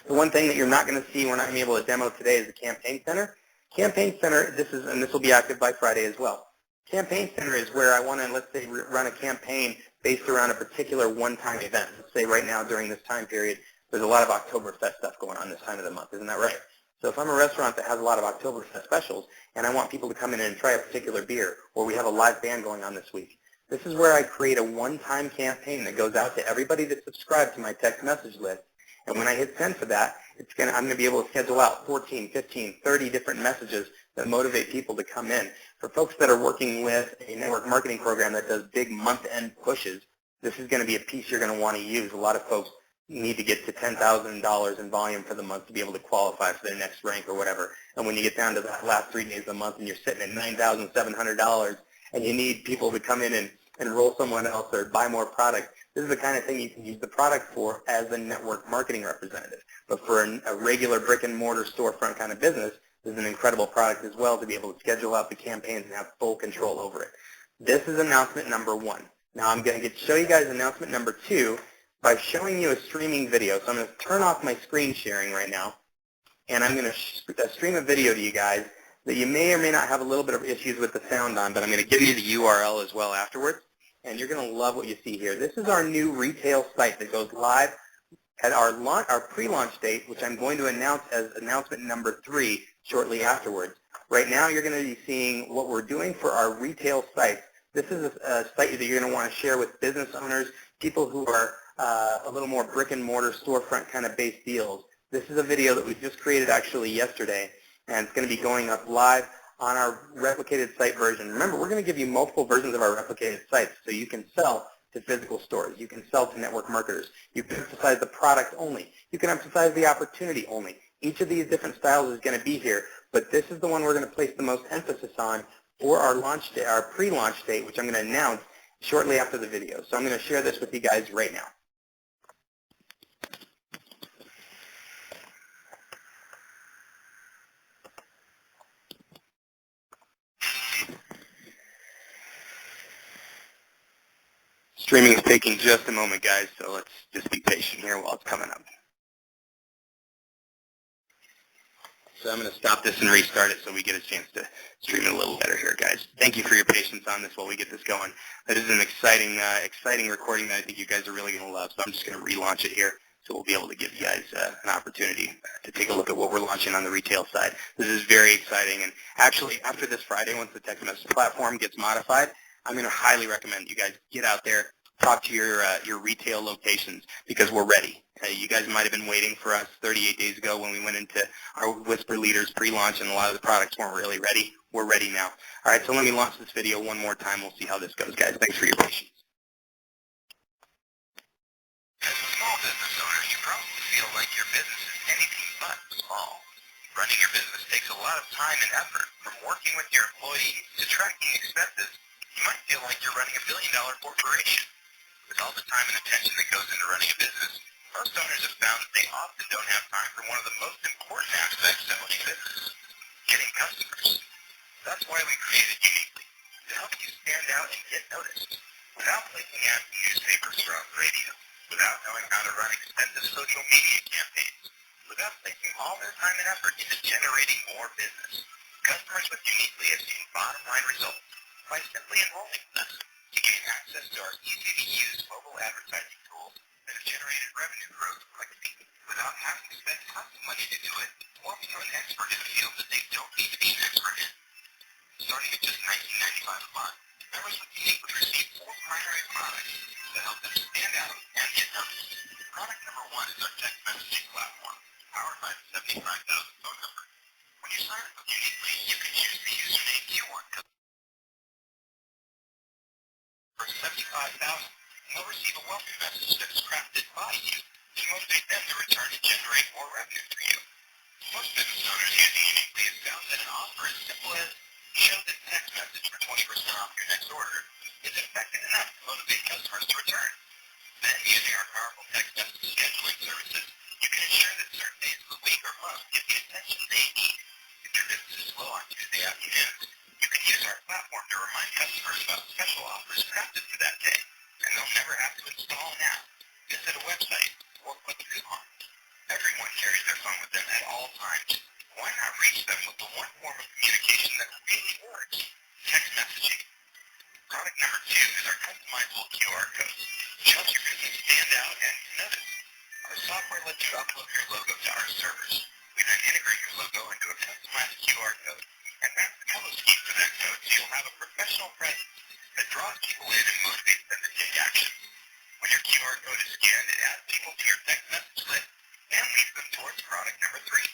The one thing that you're not going to see when I'm able to demo today is the Campaign Center. Campaign Center, and this will be active by Friday as well. Campaign Center is where I want to, let's say, run a campaign based around a particular one-time event. Let's say right now during this time period, there's a lot of Oktoberfest stuff going on this time of the month. Isn't that right? So if I'm a restaurant that has a lot of Oktoberfest specials and I want people to come in and try a particular beer, or we have a live band going on this week, this is where I create a one-time campaign that goes out to everybody that's subscribed to my text message list. And when I hit send for that, I'm going to be able to schedule out 14, 15, 30 different messages that motivate people to come in. For folks that are working with a network marketing program that does big month-end pushes, this is going to be a piece you're going to want to use. A lot of folks need to get to $10,000 in volume for the month to be able to qualify for their next rank or whatever. And when you get down to the last 3 days of the month and you're sitting at $9,700 and you need people to come in and enroll someone else or buy more product, this is the kind of thing you can use the product for as a network marketing representative. But for a regular brick and mortar storefront kind of business, this is an incredible product as well to be able to schedule out the campaigns and have full control over it. This is announcement number 1. Now I'm going to show you guys announcement number 2 by showing you a streaming video. So I'm going to turn off my screen sharing right now, and I'm going to stream a video to you guys that you may or may not have a little bit of issues with the sound on, but I'm going to give you the URL as well afterwards, and you're going to love what you see here. This is our new retail site that goes live at our pre-launch date, which I'm going to announce as announcement number 3 shortly afterwards. Right now, you're going to be seeing what we're doing for our retail sites. This is a site that you're going to want to share with business owners, people who are a little more brick-and-mortar storefront kind of based deals. This is a video that we just created actually yesterday, and it's going to be going up live on our replicated site version. Remember, we're going to give you multiple versions of our replicated sites so you can sell to physical stores. You can sell to network marketers. You can emphasize the product only. You can emphasize the opportunity only. Each of these different styles is going to be here, but this is the one we're going to place the most emphasis on for our launch day, our pre-launch date, which I'm going to announce shortly after the video. So I'm going to share this with you guys right now. Streaming is taking just a moment, guys, so let's just be patient here while it's coming up. So I'm going to stop this and restart it so we get a chance to stream it a little better here, guys. Thank you for your patience on this while we get this going. That is an exciting recording that I think you guys are really going to love, so I'm just going to relaunch it here so we'll be able to give you guys an opportunity to take a look at what we're launching on the retail side. This is very exciting, and actually after this Friday, once the text message platform gets modified, I'm going to highly recommend you guys get out there, talk to your retail locations, because we're ready. You guys might have been waiting for us 38 days ago when we went into our Whisper Leaders pre-launch and a lot of the products weren't really ready. We're ready now. All right, so let me launch this video one more time. We'll see how this goes, guys. Thanks for your patience. As a small business owner, you probably feel like your business is anything but small. Running your business takes a lot of time and effort, from working with your employees to tracking expenses. You might feel like you're running a billion-dollar corporation. With all the time and attention that goes into running a business, most owners have found that they often don't have time for one of the most important aspects of owning a business, getting customers. That's why we created Uneeqlee, to help you stand out and get noticed, without placing ads in newspapers or on the radio, without knowing how to run expensive social media campaigns, without placing all their time and effort into generating more business. Customers with Uneeqlee have seen bottom-line results by simply enrolling with us to gain access to our easy-to-use mobile advertising tools that have generated revenue growth quickly without having to spend tons of money to do it or become an expert in a field that they don't need to be an expert in. Starting at just $19.95 a month, members with Uneeqlee receive 4 primary products that help them stand out and get noticed. Product number 1 is our text messaging platform, powered by the 75,000 phone number. When you sign up with Uneeqlee, you can choose the username you want. For $75,000, they'll receive a welcome message that is crafted by you to motivate them to return and generate more revenue for you. Most business owners using Uneeqlee have found that an offer as simple as show this text message for 20% off your next order is effective enough to motivate customers to return. Then, using our powerful text message scheduling services, you can ensure that certain days of the week or month get the attention they need. If your business is slow on Tuesday afternoons, you can use our platform to remind customers about special offers crafted for that day, and they'll never have to install an app, visit a website, or click a coupon. Everyone carries their phone with them at all times. Why not reach them with the one form of communication that really works? Text messaging. Product number 2 is our customizable QR codes, which helps your business stand out and notice. Our software lets you upload your logo to our servers. We then integrate your logo into a customized QR code and map the color scheme for that code so you'll have a professional presence that draws people in and motivates them to take action. When your QR code is scanned, it adds people to your text message list and leads them towards product number 3.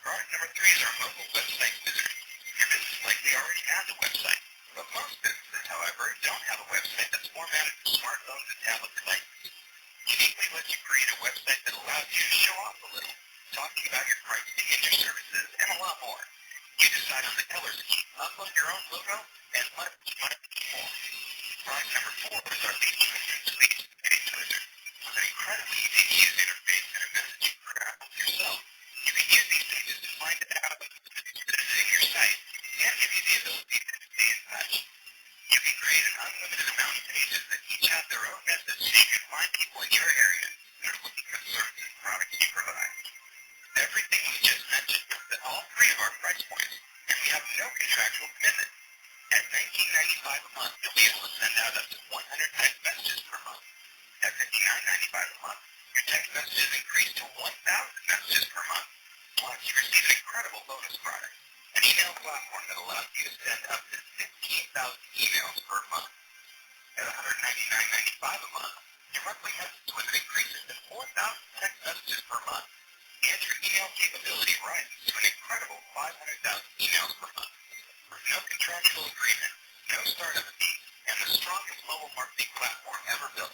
Product number 3 is our mobile website wizard. Your business likely already has a website, but most businesses, however, don't have a website that's formatted for smartphones and tablet devices. Uneeqlee lets you create a website that allows you to show off a little, talking about your pricing and your services, and a lot more. You decide on the color scheme, upload your own logo, and much more. Product number 4 is our Page Management Suite, Page Wizard. With an incredibly easy-to-use interface and a messaging craft yourself, you can use these pages to find out who's visiting your site and give you the ability to stay in touch. You can create an unlimited amount of pages that each have their own message so you can find people in your area that are looking for the services and products you provide. Everything we just mentioned contractual commitment. At $19.95 a month, you'll be able to send out up to 100 text messages per month. At $59.95 a month, your text messages increase to 1,000 messages per month. Plus, you receive an incredible bonus product, an email platform that allows you to send up to 15,000 emails per month. At $199.95 a month, your monthly message limit increases to 4,000 text messages per month, and your email capability rises to an incredible 500,000 emails per month. With no contractual agreement, no startup fee, and the strongest mobile marketing platform ever built,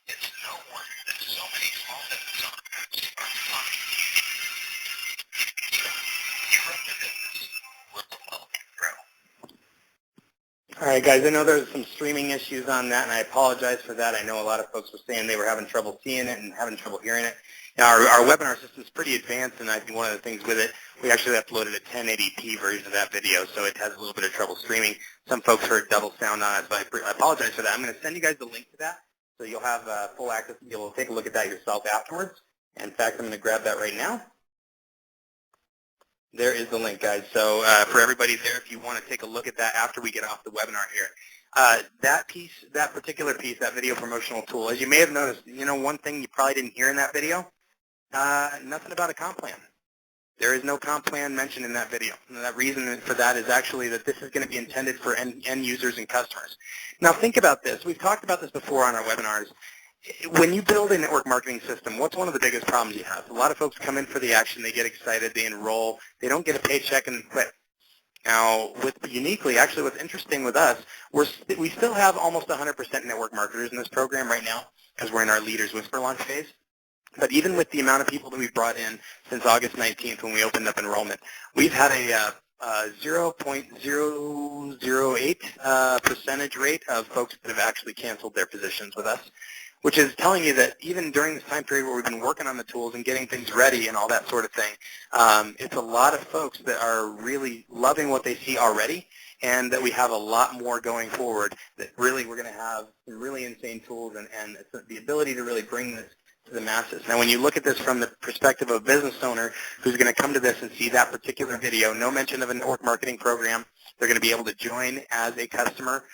it's no wonder that so many small business owners are flocking to you. You run your business, will help you grow. All right, guys, I know there's some streaming issues on that, and I apologize for that. I know a lot of folks were saying they were having trouble seeing it and having trouble hearing it. Now, our webinar system is pretty advanced, and I think one of the things with it, we actually uploaded a 1080p version of that video, so it has a little bit of trouble streaming. Some folks heard double sound on it, so I apologize for that. I'm going to send you guys the link to that, so you'll have full access to be able to take a look at that yourself afterwards. In fact, I'm going to grab that right now. There is the link, guys. So for everybody there, if you want to take a look at that after we get off the webinar here, that particular piece, that video promotional tool, as you may have noticed, one thing you probably didn't hear in that video, nothing about a comp plan. There is no comp plan mentioned in that video. And that reason for that is actually that this is going to be intended for end users and customers. Now think about this. We've talked about this before on our webinars. When you build a network marketing system, what's one of the biggest problems you have? A lot of folks come in for the action, they get excited, they enroll, they don't get a paycheck and quit. Now, with Uneeqlee, actually what's interesting with us, we still have almost 100% network marketers in this program right now because we're in our Leaders Whisper launch phase. But even with the amount of people that we've brought in since August 19th when we opened up enrollment, we've had a 0.008 percentage rate of folks that have actually canceled their positions with us, which is telling you that even during this time period where we've been working on the tools and getting things ready and all that sort of thing, it's a lot of folks that are really loving what they see already, and that we have a lot more going forward, that really we're going to have some really insane tools and the ability to really bring this to the masses. Now, when you look at this from the perspective of a business owner who's going to come to this and see that particular video, no mention of a network marketing program, they're going to be able to join as a customer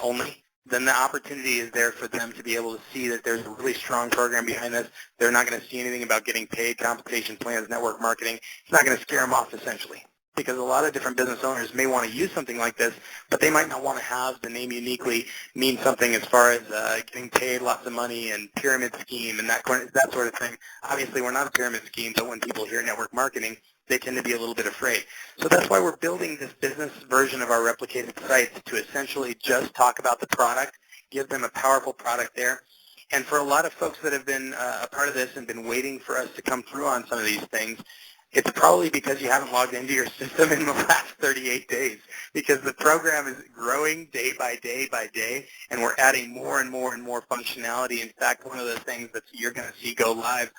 only, then the opportunity is there for them to be able to see that there's a really strong program behind this. They're not going to see anything about getting paid, compensation plans, network marketing. It's not going to scare them off, essentially, because a lot of different business owners may want to use something like this, but they might not want to have the name Uneeqlee mean something as far as getting paid lots of money and pyramid scheme and that sort of thing. Obviously, we're not a pyramid scheme, but when people hear network marketing, they tend to be a little bit afraid. So that's why we're building this business version of our replicated sites to essentially just talk about the product, give them a powerful product there. And for a lot of folks that have been a part of this and been waiting for us to come through on some of these things, it's probably because you haven't logged into your system in the last 38 days, because the program is growing day by day by day, and we're adding more and more and more functionality. In fact, one of the things that you're going to see go live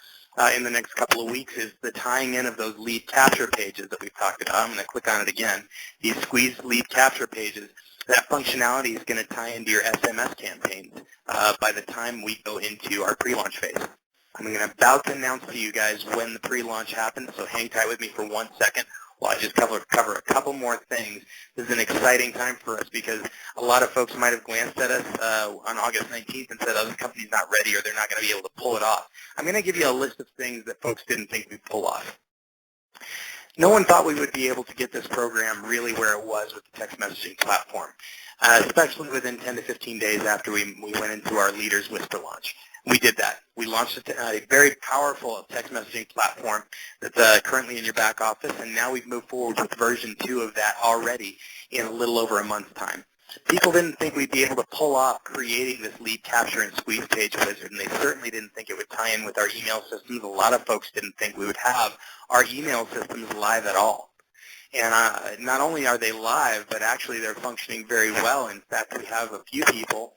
in the next couple of weeks is the tying in of those lead capture pages that we've talked about. I'm going to click on it again. These squeeze lead capture pages, that functionality is going to tie into your SMS campaigns by the time we go into our pre-launch phase. I'm about to announce to you guys when the pre-launch happens, so hang tight with me for 1 second while I just cover a couple more things. This is an exciting time for us because a lot of folks might have glanced at us on August 19th and said, oh, this company's not ready or they're not going to be able to pull it off. I'm going to give you a list of things that folks didn't think we'd pull off. No one thought we would be able to get this program really where it was with the text messaging platform, especially within 10 to 15 days after we went into our Leaders Whisper launch. We did that. We launched a very powerful text messaging platform that's currently in your back office, and now we've moved forward with version 2 of that already in a little over a month's time. People didn't think we'd be able to pull off creating this lead capture and squeeze page wizard, and they certainly didn't think it would tie in with our email systems. A lot of folks didn't think we would have our email systems live at all. And not only are they live, but actually they're functioning very well. In fact, we have a few people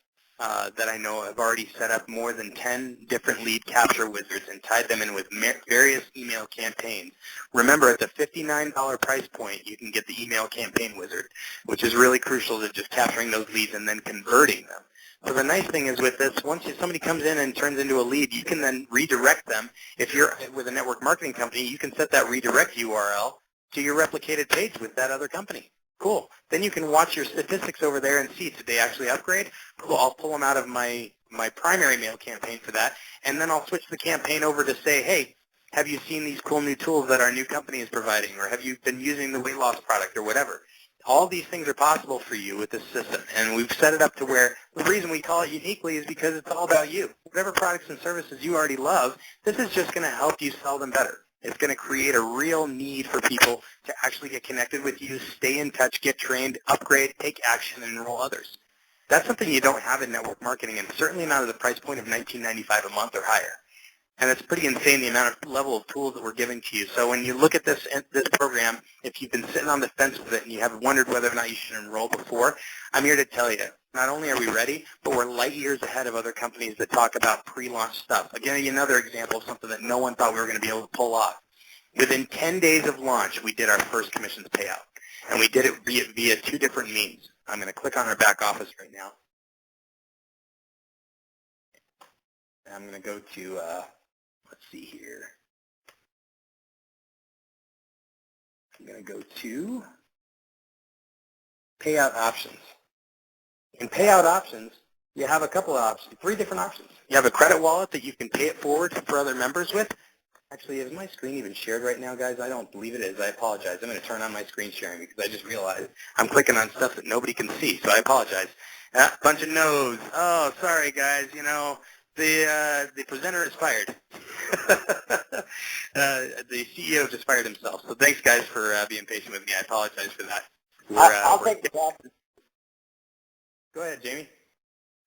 that I know have already set up more than 10 different lead capture wizards and tied them in with various email campaigns. Remember, at the $59 price point, you can get the email campaign wizard, which is really crucial to just capturing those leads and then converting them. So the nice thing is with this, once somebody comes in and turns into a lead, you can then redirect them. If you're with a network marketing company, you can set that redirect URL to your replicated page with that other company. Cool. Then you can watch your statistics over there and see, did they actually upgrade? Cool. I'll pull them out of my primary mail campaign for that, and then I'll switch the campaign over to say, hey, have you seen these cool new tools that our new company is providing, or have you been using the weight loss product or whatever? All these things are possible for you with this system, and we've set it up to where the reason we call it Uneeqlee is because it's all about you. Whatever products and services you already love, this is just going to help you sell them better. It's going to create a real need for people to actually get connected with you, stay in touch, get trained, upgrade, take action, and enroll others. That's something you don't have in network marketing, and certainly not at the price point of $19.95 a month or higher. And it's pretty insane the amount of level of tools that we're giving to you. So when you look at this program, if you've been sitting on the fence with it and you have wondered whether or not you should enroll before, I'm here to tell you, not only are we ready, but we're light years ahead of other companies that talk about pre-launch stuff. Again, another example of something that no one thought we were going to be able to pull off. Within 10 days of launch, we did our first commissions payout, and we did it via two different means. I'm going to click on our back office right now. And I'm going to go to, let's see here. I'm going to go to payout options. In payout options, you have a couple of options, three different options. You have a credit wallet that you can pay it forward for other members with. Actually, is my screen even shared right now, guys? I don't believe it is. I apologize. I'm going to turn on my screen sharing because I just realized I'm clicking on stuff that nobody can see, so I apologize. Bunch of no's. Oh, sorry, guys. You know, the presenter is fired. The CEO just fired himself. So thanks, guys, for being patient with me. I apologize for that. I'll take the job. Go ahead, Jamie.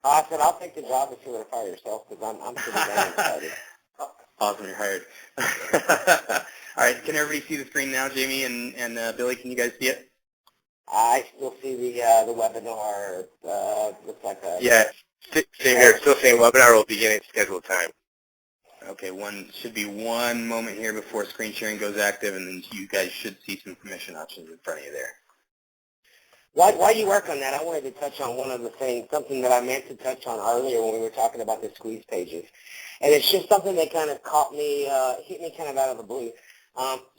I said I'll take the job if you were to fire yourself because I'm pretty damn excited. Awesome, you're hired. All right, can everybody see the screen now, Jamie and Billy? Can you guys see it? I still see the webinar. Looks like a same here. Still saying webinar will begin at scheduled time. Okay, should be one moment here before screen sharing goes active, and then you guys should see some commission options in front of you there. While you work on that, I wanted to touch on one other thing, something that I meant to touch on earlier when we were talking about the squeeze pages. And it's just something that kind of hit me kind of out of the blue.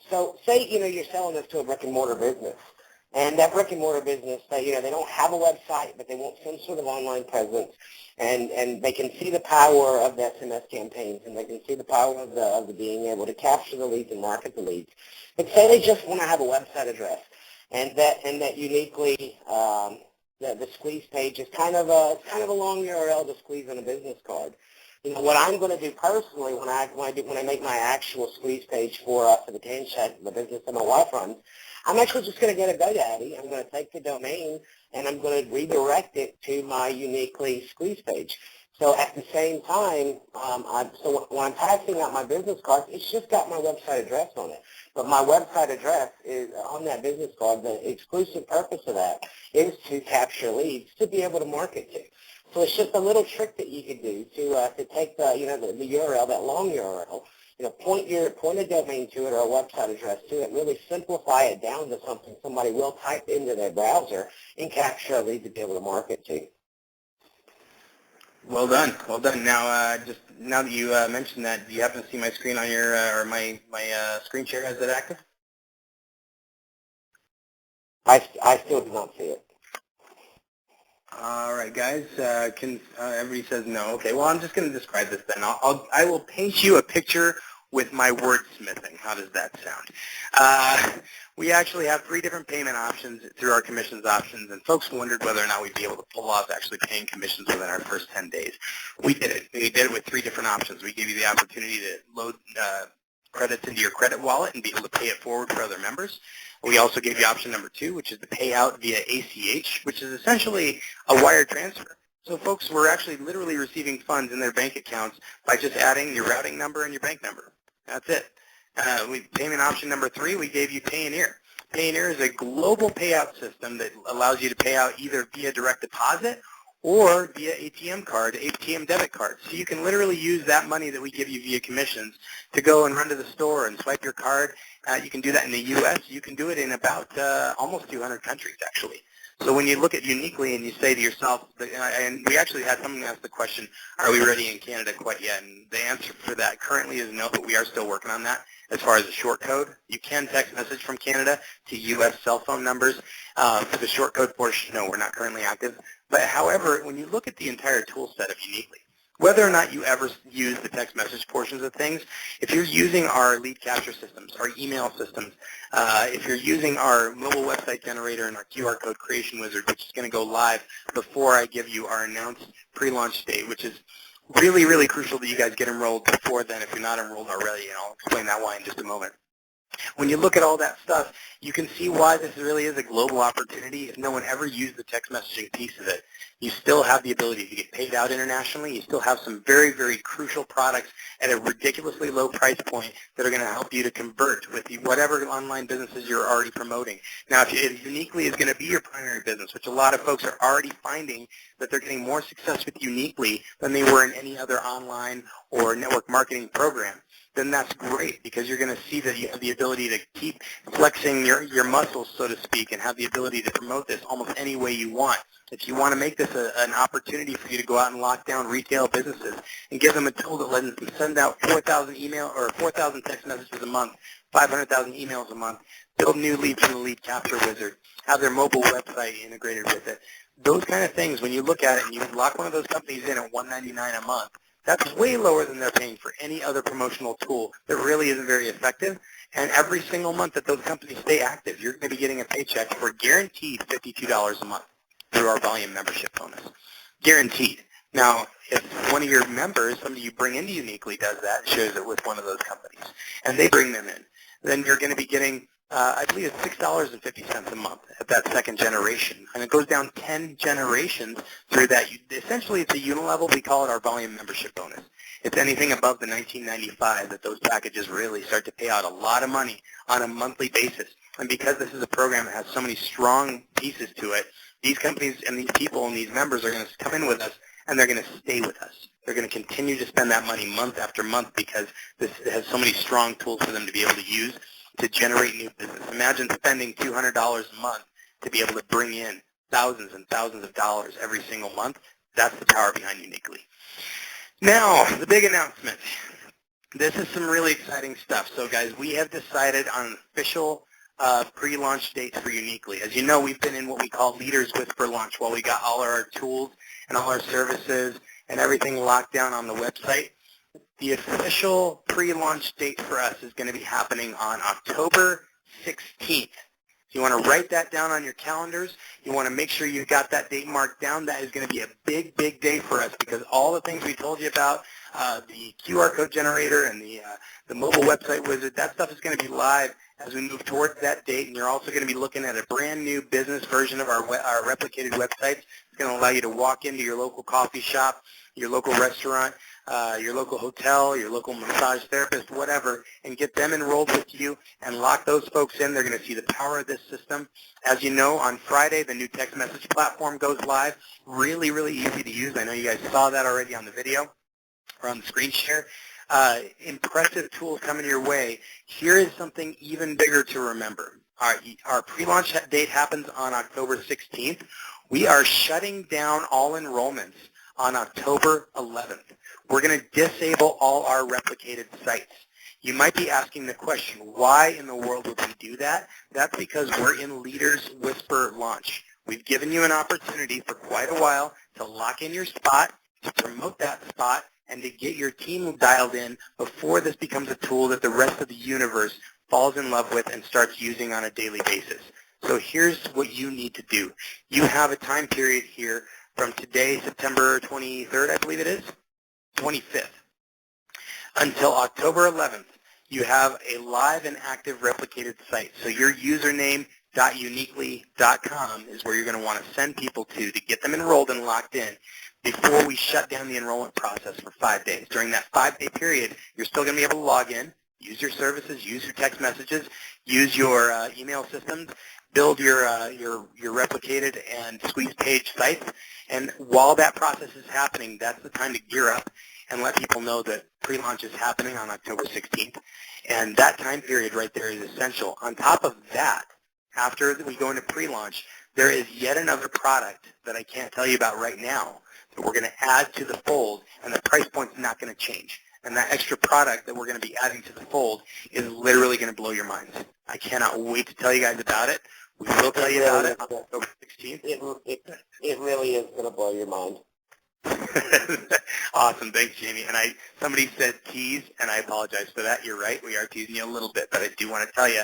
So say, you're selling this to a brick and mortar business. And that brick and mortar business, they don't have a website, but they want some sort of online presence. And they can see the power of the SMS campaigns, and they can see the power of the being able to capture the leads and market the leads. But say they just want to have a website address. And that Uneeqlee, the squeeze page is kind of a long URL to squeeze on a business card. What I'm going to do personally when I make my actual squeeze page for the Tan Shack, the business that my wife runs, I'm actually just going to get a GoDaddy. I'm going to take the domain and I'm going to redirect it to my Uneeqlee squeeze page. So at the same time, when I'm passing out my business cards, it's just got my website address on it. But my website address is on that business card. The exclusive purpose of that is to capture leads to be able to market to. So it's just a little trick that you could do to take the the URL, that long URL, point a domain to it or a website address to it, really simplify it down to something somebody will type into their browser and capture a lead to be able to market to. Well done. Well done. Now, just now that you mentioned that, do you happen to see my screen on your or my screen share? Is it active? I still do not see it. All right, guys. Everybody says no. Okay. Well, I'm just going to describe this then. I will paint you a picture with my wordsmithing. How does that sound? We actually have three different payment options through our commissions options, and folks wondered whether or not we'd be able to pull off actually paying commissions within our first 10 days. We did it. We did it with three different options. We gave you the opportunity to load credits into your credit wallet and be able to pay it forward for other members. We also gave you option number 2, which is the payout via ACH, which is essentially a wire transfer. So folks were actually literally receiving funds in their bank accounts by just adding your routing number and your bank number. That's it. Payment option number 3, we gave you Payoneer. Payoneer is a global payout system that allows you to pay out either via direct deposit or via ATM card, ATM debit card. So you can literally use that money that we give you via commissions to go and run to the store and swipe your card. You can do that in the U.S. You can do it in about almost 200 countries, actually. So when you look at Uneeqlee and you say to yourself, and we actually had someone ask the question, are we ready in Canada quite yet? And the answer for that currently is no, but we are still working on that. As far as the short code, you can text message from Canada to U.S. cell phone numbers. For the short code portion, no, we're not currently active. But however, when you look at the entire tool set of Uneeqlee, whether or not you ever use the text message portions of things, if you're using our lead capture systems, our email systems, if you're using our mobile website generator and our QR code creation wizard, which is going to go live before I give you our announced pre-launch date, which is really, really crucial that you guys get enrolled before then if you're not enrolled already, and I'll explain that why in just a moment. When you look at all that stuff, you can see why this really is a global opportunity. If no one ever used the text messaging piece of it, you still have the ability to get paid out internationally. You still have some very, very crucial products at a ridiculously low price point that are going to help you to convert with whatever online businesses you're already promoting. Now, if Uneeqlee is going to be your primary business, which a lot of folks are already finding that they're getting more success with Uneeqlee than they were in any other online or network marketing program, then that's great, because you're going to see that you have the ability to keep flexing your muscles, so to speak, and have the ability to promote this almost any way you want. If you want to make this an opportunity for you to go out and lock down retail businesses and give them a tool that lets them send out 4,000 email or 4,000 text messages a month, 500,000 emails a month, build new leads from the lead capture wizard, have their mobile website integrated with it, those kind of things, when you look at it and you lock one of those companies in at $199 a month, that's way lower than they're paying for any other promotional tool that really isn't very effective. And every single month that those companies stay active, you're going to be getting a paycheck for guaranteed $52 a month through our volume membership bonus. Guaranteed. Now, if one of your members, somebody you bring into Uneeqlee does that, shares it with one of those companies, and they bring them in, then you're going to be getting, I believe it's $6.50 a month at that second generation. And it goes down 10 generations through that. Essentially, it's a unilevel. We call it our volume membership bonus. It's anything above the $19.95 that those packages really start to pay out a lot of money on a monthly basis. And because this is a program that has so many strong pieces to it, these companies and these people and these members are going to come in with us, and they're going to stay with us. They're going to continue to spend that money month after month because this has so many strong tools for them to be able to use to generate new business. Imagine spending $200 a month to be able to bring in thousands and thousands of dollars every single month. That's the power behind Uneeqlee. Now, the big announcement. This is some really exciting stuff. So, guys, we have decided on an official pre-launch dates for Uneeqlee. As you know, we've been in what we call Leaders Whisper Launch, while we got all our tools and all our services and everything locked down on the website. The official pre-launch date for us is going to be happening on October 16th. You want to write that down on your calendars. You want to make sure you've got that date marked down. That is going to be a big, big day for us, because all the things we told you about, the QR code generator and the mobile website wizard, that stuff is going to be live as we move towards that date. And you're also going to be looking at a brand new business version of our replicated websites. It's going to allow you to walk into your local coffee shop, your local restaurant, your local hotel, your local massage therapist, whatever, and get them enrolled with you and lock those folks in. They're going to see the power of this system. As you know, on Friday, the new text message platform goes live. Really, really easy to use. I know you guys saw that already on the video or on the screen share. Impressive tools coming your way. Here is something even bigger to remember. Our pre-launch date happens on October 16th. We are shutting down all enrollments on October 11th. We're going to disable all our replicated sites. You might be asking the question, why in the world would we do that? That's because we're in Leaders Whisper Launch. We've given you an opportunity for quite a while to lock in your spot, to promote that spot, and to get your team dialed in before this becomes a tool that the rest of the universe falls in love with and starts using on a daily basis. So here's what you need to do. You have a time period here from today, September 23rd, I believe it is, 25th, until October 11th. You have a live and active replicated site. So your username.uneeqlee.com is where you're going to want to send people to get them enrolled and locked in before we shut down the enrollment process for 5 days. During that 5-day period, you're still going to be able to log in, use your services, use your text messages, use your email systems, build your replicated and squeeze page sites. And while that process is happening, that's the time to gear up and let people know that pre-launch is happening on October 16th. And that time period right there is essential. On top of that, after we go into pre-launch, there is yet another product that I can't tell you about right now that we're going to add to the fold, and the price point's not going to change. And that extra product that we're going to be adding to the fold is literally going to blow your minds. I cannot wait to tell you guys about it. We will tell you about it on October 16th. It really is going to blow your mind. Awesome. Thanks, Jamie. And somebody said tease, and I apologize for that. You're right. We are teasing you a little bit, but I do want to tell you,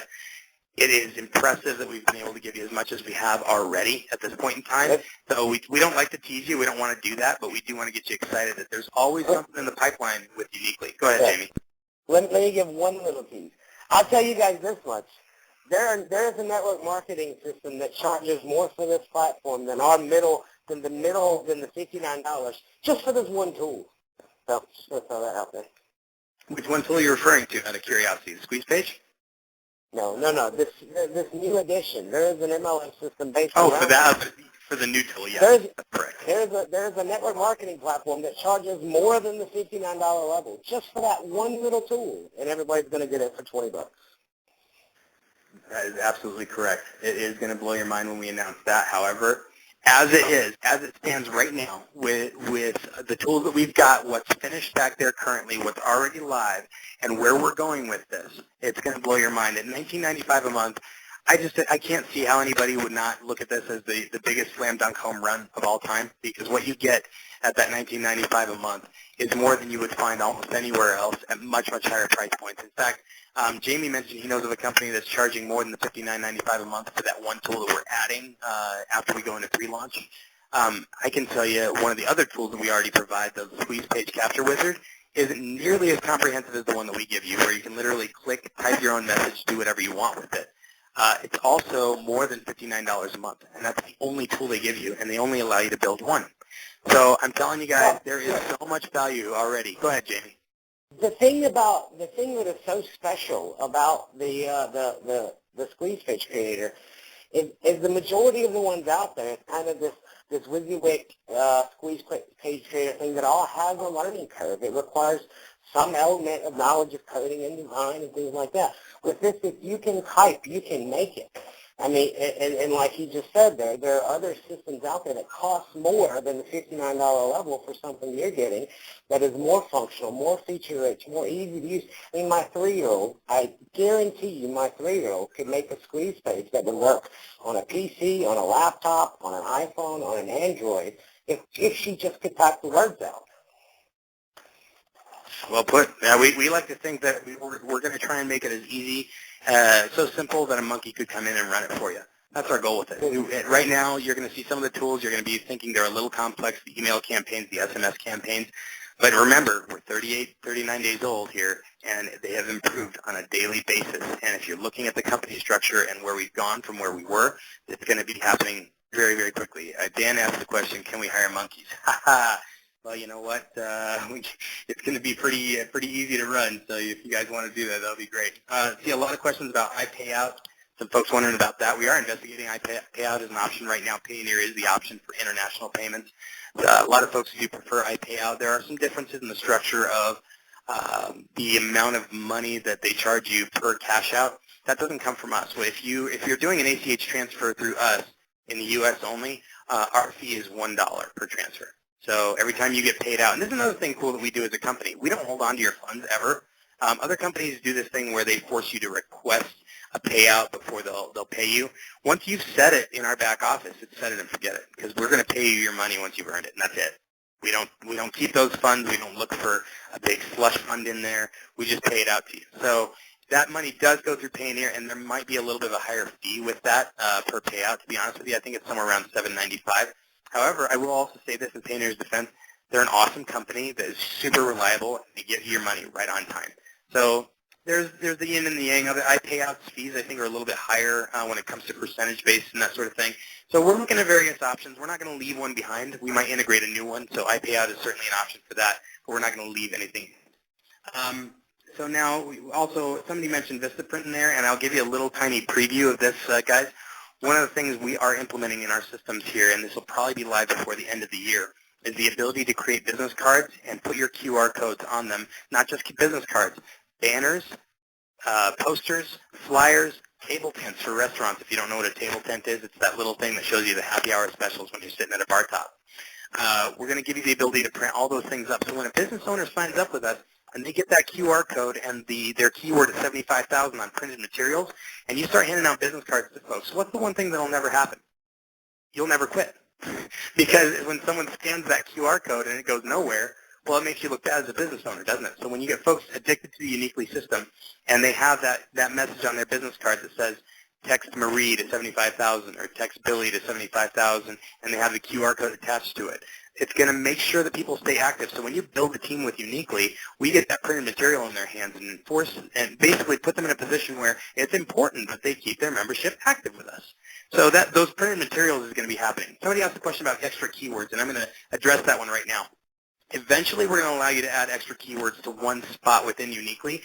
it is impressive that we've been able to give you as much as we have already at this point in time. So we don't like to tease you. We don't want to do that, but we do want to get you excited that there's always something in the pipeline with Uneeqlee. Go ahead, Jamie. Let me give one little tease. I'll tell you guys this much. There is a network marketing system that charges more for this platform than the $59 just for this one tool. So just going to throw that out there. Which one tool are you referring to, out of curiosity? The squeeze page? No. This new addition. There is an MLM system based on... Oh, for the new tool, yeah. That's correct. There's a network marketing platform that charges more than the $59 level just for that one little tool, and everybody's going to get it for $20. That is absolutely correct. It is going to blow your mind when we announce that. However, as it stands right now, with the tools that we've got, what's finished back there currently, what's already live, and where we're going with this, it's going to blow your mind. At $19.95 a month, I can't see how anybody would not look at this as the biggest slam dunk home run of all time, because what you get at that $19.95 a month is more than you would find almost anywhere else at much, much higher price points. In fact, Jamie mentioned he knows of a company that's charging more than the $59.95 a month for that one tool that we're adding after we go into pre-launch. I can tell you one of the other tools that we already provide, the Squeeze Page Capture Wizard, isn't nearly as comprehensive as the one that we give you, where you can literally click, type your own message, do whatever you want with it. It's also more than $59 a month, and that's the only tool they give you, and they only allow you to build one. So I'm telling you guys, there is so much value already. Go ahead, Jamie. The thing that is so special about the Squeeze Page Creator is the majority of the ones out there. It's kind of this WYSIWYG Squeeze Page Creator thing that all has a learning curve. It requires some element of knowledge of coding and design and things like that. With this, if you can type, you can make it. I mean, and like you just said there are other systems out there that cost more than the $59 level for something you're getting that is more functional, more feature-rich, more easy to use. I mean, my 3-year-old, I guarantee you my 3-year-old could make a squeeze page that would work on a PC, on a laptop, on an iPhone, on an Android, if she just could type the words out. Well put. Yeah, we like to think that we're going to try and make it as easy, so simple that a monkey could come in and run it for you. That's our goal with it. Right now, you're going to see some of the tools. You're going to be thinking they're a little complex, the email campaigns, the SMS campaigns. But remember, we're 39 days old here, and they have improved on a daily basis. And if you're looking at the company structure and where we've gone from where we were, it's going to be happening very, very quickly. Dan asked the question, can we hire monkeys? Well, you know what? It's going to be pretty easy to run. So if you guys want to do that, that'll be great. See a lot of questions about iPayout. Some folks wondering about that. We are investigating iPayout as an option right now. Payoneer is the option for international payments. A lot of folks do prefer iPayout. There are some differences in the structure of the amount of money that they charge you per cash out. That doesn't come from us. So if you're doing an ACH transfer through us in the U.S. only, our fee is $1 per transfer. So every time you get paid out, and this is another thing cool that we do as a company, we don't hold on to your funds ever. Other companies do this thing where they force you to request a payout before they'll pay you. Once you've set it in our back office, it's set it and forget it, because we're going to pay you your money once you've earned it, and that's it. We don't keep those funds. We don't look for a big slush fund in there. We just pay it out to you. So that money does go through Payoneer, and there might be a little bit of a higher fee with that per payout. To be honest with you, I think it's somewhere around $7.95. However, I will also say this in Payoneer's defense: they're an awesome company that is super reliable, and they give you your money right on time. So there's the yin and the yang of it. iPayouts fees, I think, are a little bit higher when it comes to percentage-based and that sort of thing. So we're looking at various options. We're not going to leave one behind. We might integrate a new one, so iPayout is certainly an option for that, but we're not going to leave anything. So now, also, somebody mentioned Vistaprint in there, and I'll give you a little tiny preview of this, guys. One of the things we are implementing in our systems here, and this will probably be live before the end of the year, is the ability to create business cards and put your QR codes on them. Not just business cards, banners, posters, flyers, table tents for restaurants. If you don't know what a table tent is, it's that little thing that shows you the happy hour specials when you're sitting at a bar top. We're going to give you the ability to print all those things up. So when a business owner signs up with us and they get that QR code and their keyword is 75,000 on printed materials, and you start handing out business cards to folks, what's the one thing that will never happen? You'll never quit. Because when someone scans that QR code and it goes nowhere, well, it makes you look bad as a business owner, doesn't it? So when you get folks addicted to the Uneeqlee system and they have that message on their business card that says, text Marie to 75,000 or text Billy to 75,000, and they have the QR code attached to it, it's going to make sure that people stay active. So when you build a team with Uneeqlee, we get that printed material in their hands and enforce and basically put them in a position where it's important that they keep their membership active with us. So those printed materials is going to be happening. Somebody asked a question about extra keywords, and I'm going to address that one right now. Eventually, we're going to allow you to add extra keywords to one spot within Uneeqlee.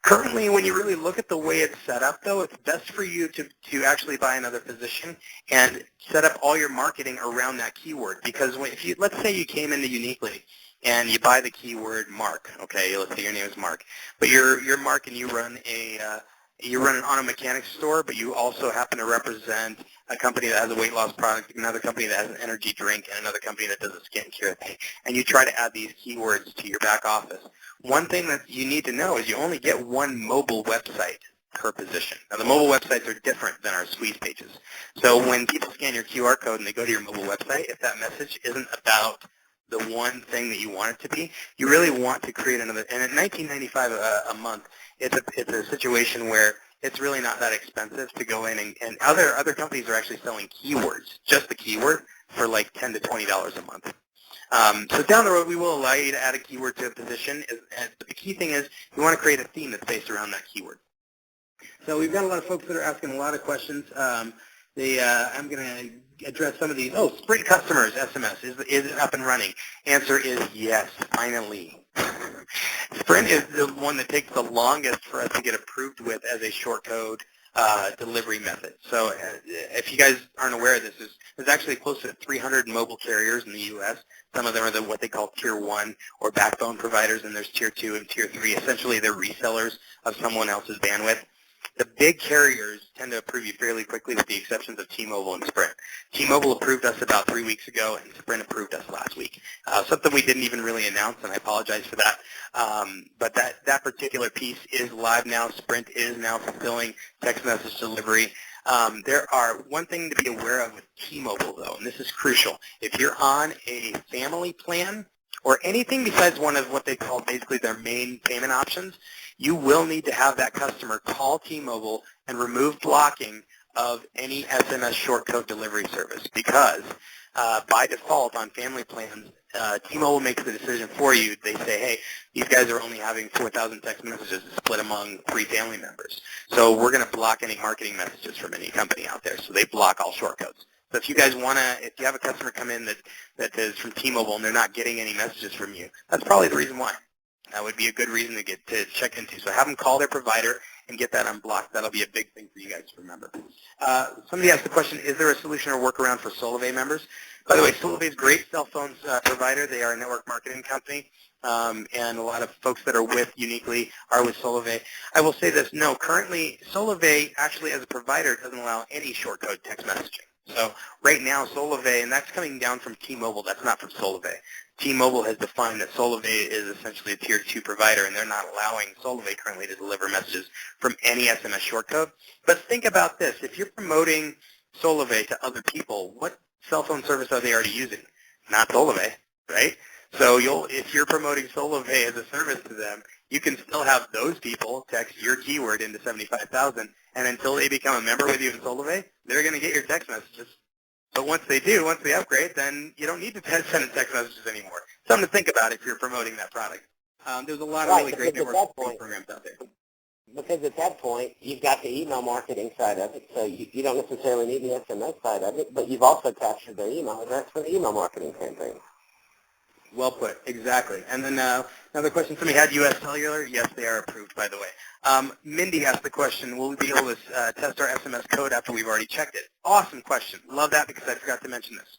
Currently, when you really look at the way it's set up, though, it's best for you to actually buy another position and set up all your marketing around that keyword. Because let's say you came into Uneeqlee and you buy the keyword Mark. Okay, let's say your name is Mark, but you're Mark and you run an auto mechanics store, but you also happen to represent a company that has a weight loss product, another company that has an energy drink, and another company that does a skincare thing. And you try to add these keywords to your back office. One thing that you need to know is you only get one mobile website per position. Now, the mobile websites are different than our squeeze pages. So when people scan your QR code and they go to your mobile website, if that message isn't about the one thing that you want it to be, you really want to create another. And at $19.95 a month, it's a situation where it's really not that expensive to go in, and other companies are actually selling keywords, just the keyword, for like $10 to $20 a month. So down the road, we will allow you to add a keyword to a position. But the key thing is you want to create a theme that's based around that keyword. So we've got a lot of folks that are asking a lot of questions. I'm going to address some of these. Oh, Sprint customers, SMS, is it up and running? Answer is yes, finally. Sprint is the one that takes the longest for us to get approved with as a short code delivery method. So if you guys aren't aware of this, there's actually close to 300 mobile carriers in the U.S. Some of them are what they call Tier 1 or backbone providers, and there's Tier 2 and Tier 3. Essentially, they're resellers of someone else's bandwidth. The big carriers tend to approve you fairly quickly with the exceptions of T-Mobile and Sprint. T-Mobile approved us about 3 weeks ago, and Sprint approved us last week. Something we didn't even really announce, and I apologize for that. But that particular piece is live now. Sprint is now fulfilling text message delivery. One thing to be aware of with T-Mobile, though, and this is crucial. If you're on a family plan or anything besides one of what they call basically their main payment options, you will need to have that customer call T-Mobile and remove blocking of any SMS short code delivery service because by default on family plans, T-Mobile makes the decision for you. They say, hey, these guys are only having 4,000 text messages split among 3 family members. So we're going to block any marketing messages from any company out there. So they block all short codes. So if you guys if you have a customer come in that is from T-Mobile and they're not getting any messages from you, that's probably the reason why. That would be a good reason to check into. So have them call their provider and get that unblocked. That'll be a big thing for you guys to remember. Somebody asked the question, is there a solution or workaround for Solivay members? By the way, Solivay is a great cell phone provider. They are a network marketing company, and a lot of folks that are with Uneeqlee are with Solivay. I will say this, no, currently Solivay actually as a provider doesn't allow any short code text messaging. So right now Solivay, and that's coming down from T-Mobile, that's not from Solivay. T-Mobile has defined that Solivay is essentially a Tier 2 provider, and they're not allowing Solivay currently to deliver messages from any SMS shortcode. But think about this. If you're promoting Solivay to other people, what cell phone service are they already using? Not Solivay, right? So if you're promoting Solivay as a service to them, you can still have those people text your keyword into 75,000, and until they become a member with you in Solivay, they're going to get your text messages. But once they upgrade, then you don't need to send text messages anymore. Something to think about if you're promoting that product. There's a lot of really great network programs out there. Because at that point, you've got the email marketing side of it, so you don't necessarily need the SMS side of it, but you've also captured their email address for the email marketing campaign. Well put, exactly. And then another question, somebody had U.S. Cellular? Yes, they are approved, by the way. Mindy asked the question, will we be able to test our SMS code after we've already checked it? Awesome question. Love that because I forgot to mention this.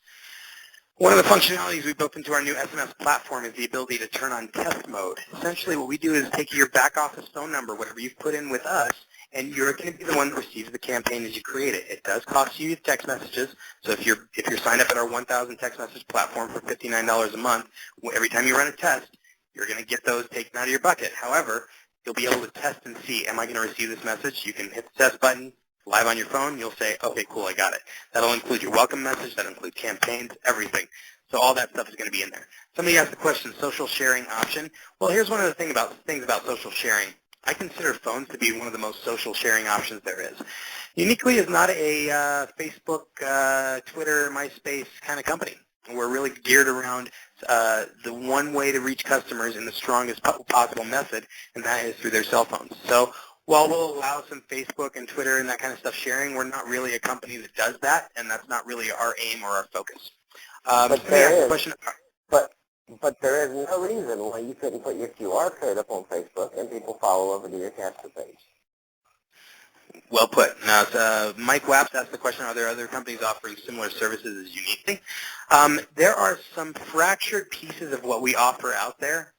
One of the functionalities we built into our new SMS platform is the ability to turn on test mode. Essentially what we do is take your back office phone number, whatever you've put in with us, and you're going to be the one that receives the campaign as you create it. It does cost you text messages, so if you're signed up at our 1,000 text message platform for $59 a month, every time you run a test, you're going to get those taken out of your bucket. However, you'll be able to test and see, am I going to receive this message? You can hit the test button live on your phone. You'll say, okay, cool, I got it. That'll include your welcome message. That'll include campaigns, everything. So all that stuff is going to be in there. Somebody asked the question, social sharing option. Well, here's one of the things about social sharing. I consider phones to be one of the most social sharing options there is. Uneeqlee is not a Facebook, Twitter, MySpace kind of company. We're really geared around the one way to reach customers in the strongest possible method, and that is through their cell phones. So while we'll allow some Facebook and Twitter and that kind of stuff sharing, we're not really a company that does that, and that's not really our aim or our focus. But there is no reason why you couldn't put your QR code up on Facebook and people follow over to your capture page. Well put. Now, Mike Waps asked the question, are there other companies offering similar services as Uneeqlee? There are some fractured pieces of what we offer out there.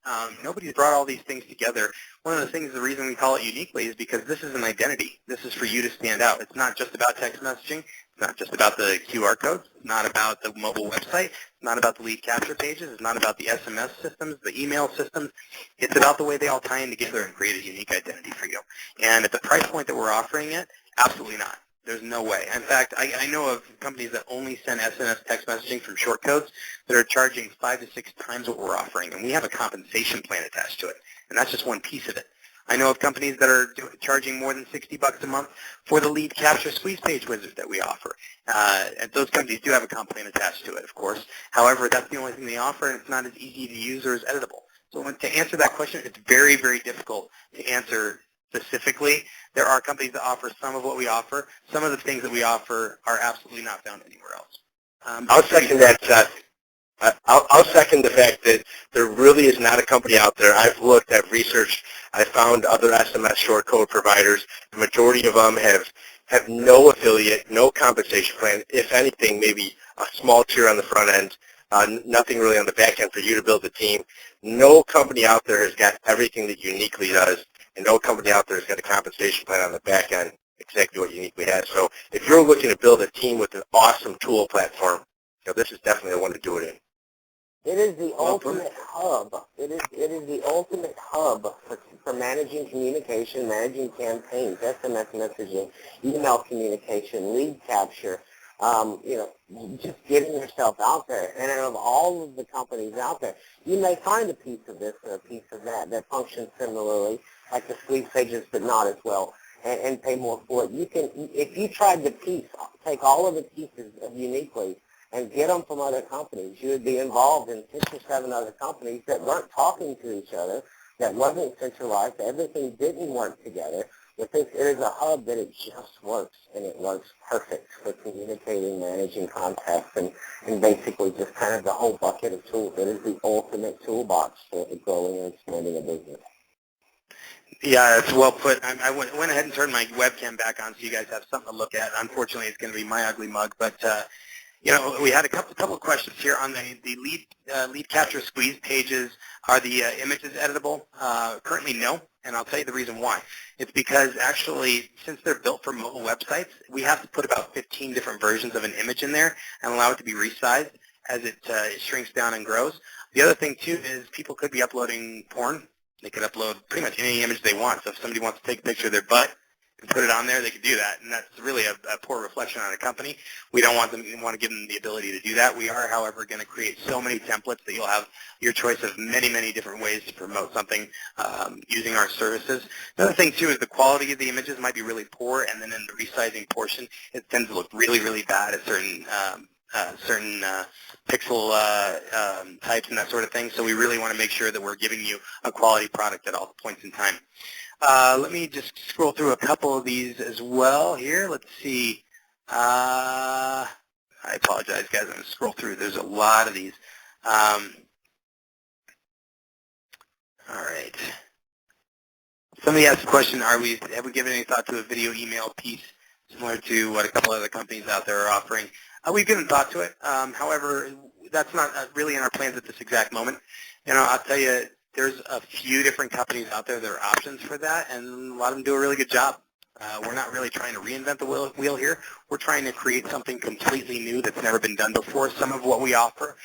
Nobody's brought all these things together. One of the things, the reason we call it Uneeqlee is because this is an identity. This is for you to stand out. It's not just about text messaging. It's not just about the QR codes. It's not about the mobile website. It's not about the lead capture pages. It's not about the SMS systems, the email systems. It's about the way they all tie in together and create a unique identity for you. And at the price point that we're offering it, absolutely not. There's no way. In fact, I know of companies that only send SMS text messaging from short codes that are charging 5 to 6 times what we're offering, and we have a compensation plan attached to it, and that's just one piece of it. I know of companies that are charging more than $60 a month for the lead capture squeeze page wizard that we offer. And those companies do have a comp plan attached to it, of course. However, that's the only thing they offer, and it's not as easy to use or as editable. So to answer that question, it's very, very difficult to answer specifically. There are companies that offer some of what we offer. Some of the things that we offer are absolutely not found anywhere else. I'll second that, Seth. I'll second the fact that there really is not a company out there. I've looked, I've researched, I found other SMS short code providers. The majority of them have no affiliate, no compensation plan. If anything, maybe a small tier on the front end, nothing really on the back end for you to build a team. No company out there has got everything that Uneeqlee does, and no company out there has got a compensation plan on the back end, exactly what Uneeqlee has. So if you're looking to build a team with an awesome tool platform, this is definitely the one to do it in. It is the ultimate hub. It is the ultimate hub for managing communication, managing campaigns, SMS messaging, email communication, lead capture, just getting yourself out there. And of all of the companies out there, you may find a piece of this or a piece of that functions similarly, like the squeeze pages, but not as well, and pay more for it. You can, if you tried to take all of the pieces of Uneeqlee and get them from other companies, you would be involved in 6 or 7 other companies that weren't talking to each other, that wasn't centralized, everything didn't work together. With this, it is a hub that it just works, and it works perfect for communicating, managing contacts, and basically just kind of the whole bucket of tools. It is the ultimate toolbox for growing and expanding a business. Yeah, that's well put. I went ahead and turned my webcam back on so you guys have something to look at. Unfortunately, it's going to be my ugly mug, but we had a couple of questions here on the lead capture squeeze pages. Are the images editable? Currently, no, and I'll tell you the reason why. It's because actually, since they're built for mobile websites, we have to put about 15 different versions of an image in there and allow it to be resized as it shrinks down and grows. The other thing, too, is people could be uploading porn. They could upload pretty much any image they want. So if somebody wants to take a picture of their butt and put it on there, they could do that, and that's really a poor reflection on a company. We don't want them. We want to give them the ability to do that. We are, however, going to create so many templates that you'll have your choice of many, many different ways to promote something using our services. Another thing, too, is the quality of the images might be really poor, and then in the resizing portion, it tends to look really, really bad at certain pixel types and that sort of thing. So we really want to make sure that we're giving you a quality product at all points in time. Let me just scroll through a couple of these as well here. Let's see. I apologize, guys. I'm going to scroll through. There's a lot of these. All right. Somebody asked the question, have we given any thought to a video email piece similar to what a couple other companies out there are offering? We've given thought to it. However, that's not really in our plans at this exact moment. I'll tell you, there's a few different companies out there that are options for that, and a lot of them do a really good job. We're not really trying to reinvent the wheel here. We're trying to create something completely new that's never been done before. Some of what we offer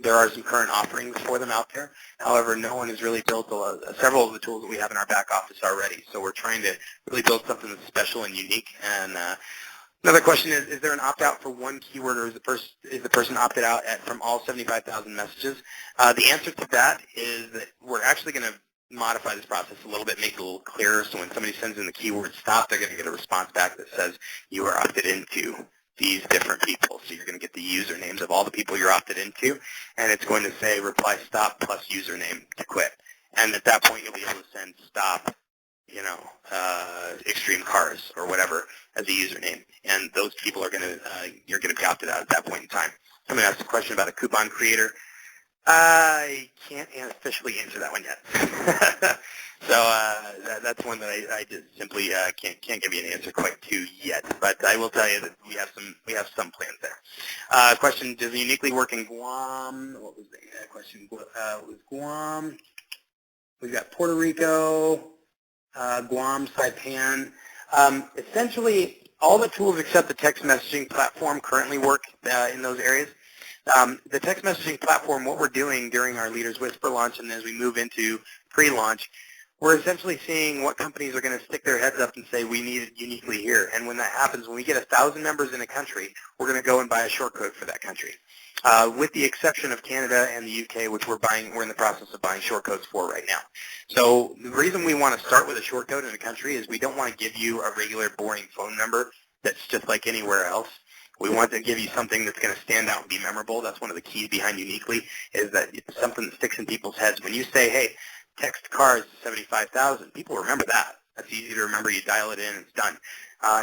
there are some current offerings for them out there. However, no one has really built several of the tools that we have in our back office already. So we're trying to really build something that's special and unique. And another question is there an opt-out for one keyword, or is the person opted out from all 75,000 messages? The answer to that is that we're actually going to modify this process a little bit, make it a little clearer, so when somebody sends in the keyword stop, they're going to get a response back that says you are opted into these different people. So you're going to get the usernames of all the people you're opted into, and it's going to say reply stop plus username to quit. And at that point, you'll be able to send stop, extreme cars or whatever as a username, and those people are going to you're going to be opted out at that point in time. Somebody asked a question about a coupon creator. I can't officially answer that one yet. So that's one that I just simply can't give you an answer quite to yet. But I will tell you that we have some plans there. Question: does Uneeqlee work in Guam? What was the question? It was Guam. We've got Puerto Rico, Guam, Saipan. Essentially, all the tools except the text messaging platform currently work in those areas. The text messaging platform, what we're doing during our Leaders Whisper launch and as we move into pre-launch, we're essentially seeing what companies are going to stick their heads up and say, we need it Uneeqlee here. And when that happens, when we get 1,000 members in a country, we're going to go and buy a short code for that country. With the exception of Canada and the UK, which we're in the process of buying short codes for right now. So the reason we want to start with a short code in a country is we don't want to give you a regular boring phone number that's just like anywhere else. We want to give you something that's going to stand out and be memorable. That's one of the keys behind Uneeqlee, is that it's something that sticks in people's heads. When you say, hey, text cars 75,000, people remember that. That's easy to remember. You dial it in, it's done.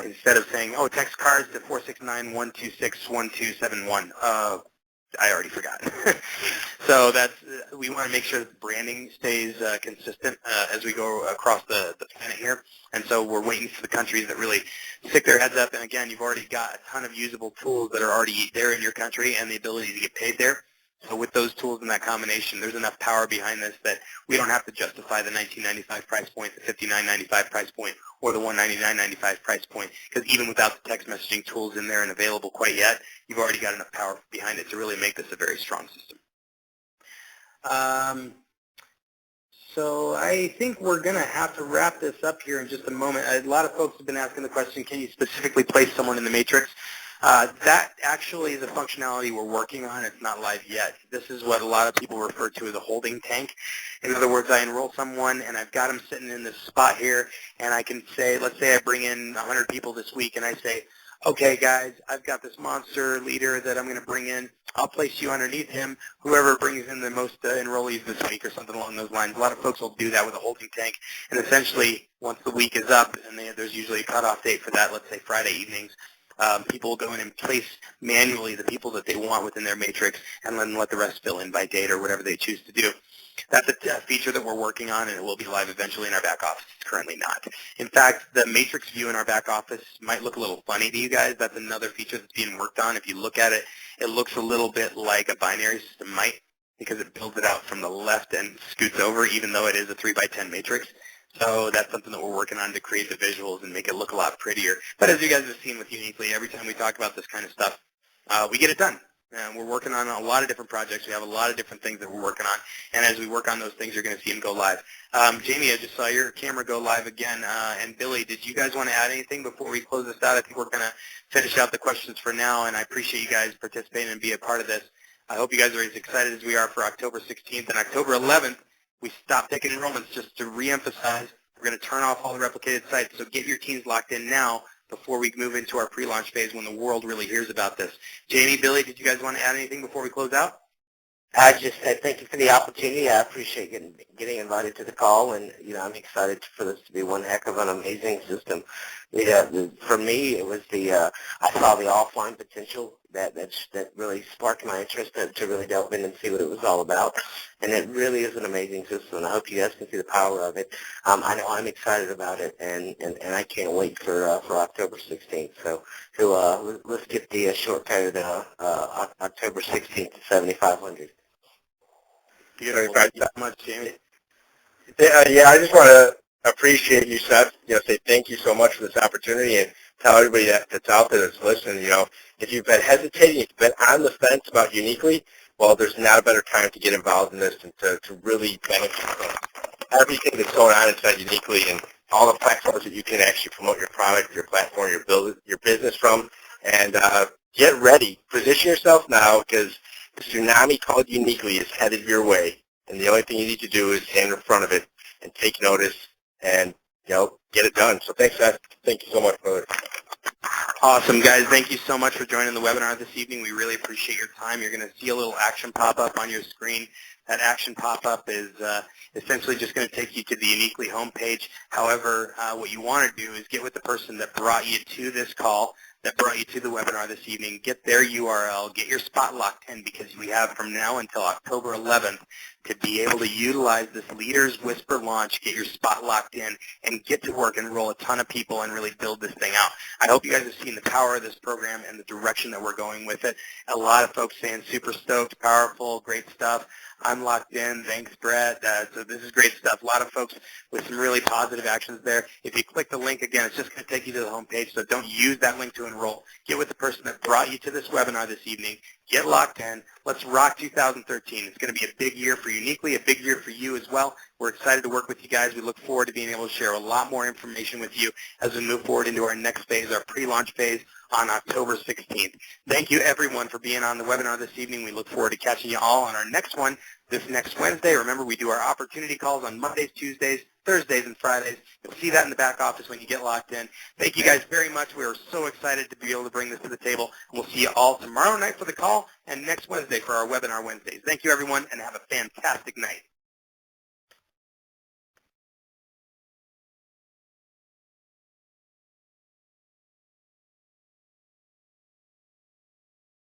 Instead of saying, oh, text cars to 469-126-1271. I already forgot. So we want to make sure that the branding stays consistent as we go across the planet here. And so we're waiting for the countries that really stick their heads up. And again, you've already got a ton of usable tools that are already there in your country and the ability to get paid there. So with those tools and that combination, there's enough power behind this that we don't have to justify the $19.95 price point, the $59.95 price point, or the $199.95 price point, because even without the text messaging tools in there and available quite yet, you've already got enough power behind it to really make this a very strong system. So I think we're going to have to wrap this up here in just a moment. A lot of folks have been asking the question, can you specifically place someone in the matrix? That actually is a functionality we're working on. It's not live yet. This is what a lot of people refer to as a holding tank. In other words, I enroll someone and I've got them sitting in this spot here, and I can say, let's say I bring in 100 people this week, and I say, okay, guys, I've got this monster leader that I'm going to bring in. I'll place you underneath him. Whoever brings in the most enrollees this week or something along those lines. A lot of folks will do that with a holding tank. And essentially, once the week is up, and there's usually a cutoff date for that, let's say Friday evenings, people will go in and place manually the people that they want within their matrix and then let the rest fill in by date or whatever they choose to do. That's a feature that we're working on, and it will be live eventually in our back office. It's currently not. In fact, the matrix view in our back office might look a little funny to you guys. That's another feature that's being worked on. If you look at it, it looks a little bit like a binary system might, because it builds it out from the left and scoots over, even though it is a 3x10 matrix. So that's something that we're working on to create the visuals and make it look a lot prettier. But as you guys have seen with Uneeqlee, every time we talk about this kind of stuff, we get it done. And we're working on a lot of different projects. We have a lot of different things that we're working on. And as we work on those things, you're going to see them go live. Jamie, I just saw your camera go live again. And Billy, did you guys want to add anything before we close this out? I think we're going to finish out the questions for now, and I appreciate you guys participating and be a part of this. I hope you guys are as excited as we are for October 16th. And October 11th, we stopped taking enrollments. Just to reemphasize, we're going to turn off all the replicated sites. So get your teams locked in now before we move into our pre-launch phase when the world really hears about this. Jamie, Billy, did you guys want to add anything before we close out? I just said thank you for the opportunity. I appreciate getting invited to the call, and I'm excited for this to be one heck of an amazing system. For me, it was I saw the offline potential that really sparked my interest to really delve in and see what it was all about. And it really is an amazing system, and I hope you guys can see the power of it. I know I'm excited about it, and I can't wait for October 16th. So let's get the short code October 16th to 7,500. Beautiful. Thank you so much, Jamie. Yeah, I just want to appreciate you, Seth. Say thank you so much for this opportunity, and tell everybody that's out there that's listening, if you've been hesitating, if you've been on the fence about Uneeqlee, well, there's not a better time to get involved in this and to really benefit from everything that's going on inside Uneeqlee and all the platforms that you can actually promote your product, your platform, your business from. And get ready. Position yourself now, because the tsunami called Uneeqlee is headed your way. And the only thing you need to do is stand in front of it and take notice and, get it done. So thanks, Seth. Thank you so much, brother. Awesome, guys. Thank you so much for joining the webinar this evening. We really appreciate your time. You're going to see a little action pop up on your screen. That action pop-up is essentially just going to take you to the Uneeqlee homepage. However, what you want to do is get with the person that brought you to this call, that brought you to the webinar this evening, get their URL, get your spot locked in, because we have from now until October 11th to be able to utilize this Leaders Whisper launch, get your spot locked in, and get to work and enroll a ton of people and really build this thing out. I hope you guys have seen the power of this program and the direction that we're going with it. A lot of folks saying super stoked, powerful, great stuff. I'm locked in. Thanks, Brett. So this is great stuff. A lot of folks with some really positive actions there. If you click the link again, it's just going to take you to the homepage, so don't use that link to enroll. Get with the person that brought you to this webinar this evening. Get locked in. Let's rock 2013. It's going to be a big year for Uneeqlee, a big year for you as well. We're excited to work with you guys. We look forward to being able to share a lot more information with you as we move forward into our next phase, our pre-launch phase on October 16th. Thank you, everyone, for being on the webinar this evening. We look forward to catching you all on our next one this next Wednesday. Remember, we do our opportunity calls on Mondays, Tuesdays, Thursdays, and Fridays. You'll see that in the back office when you get locked in. Thank you guys very much. We are so excited to be able to bring this to the table. We'll see you all tomorrow night for the call and next Wednesday for our webinar Wednesdays. Thank you, everyone, and have a fantastic night.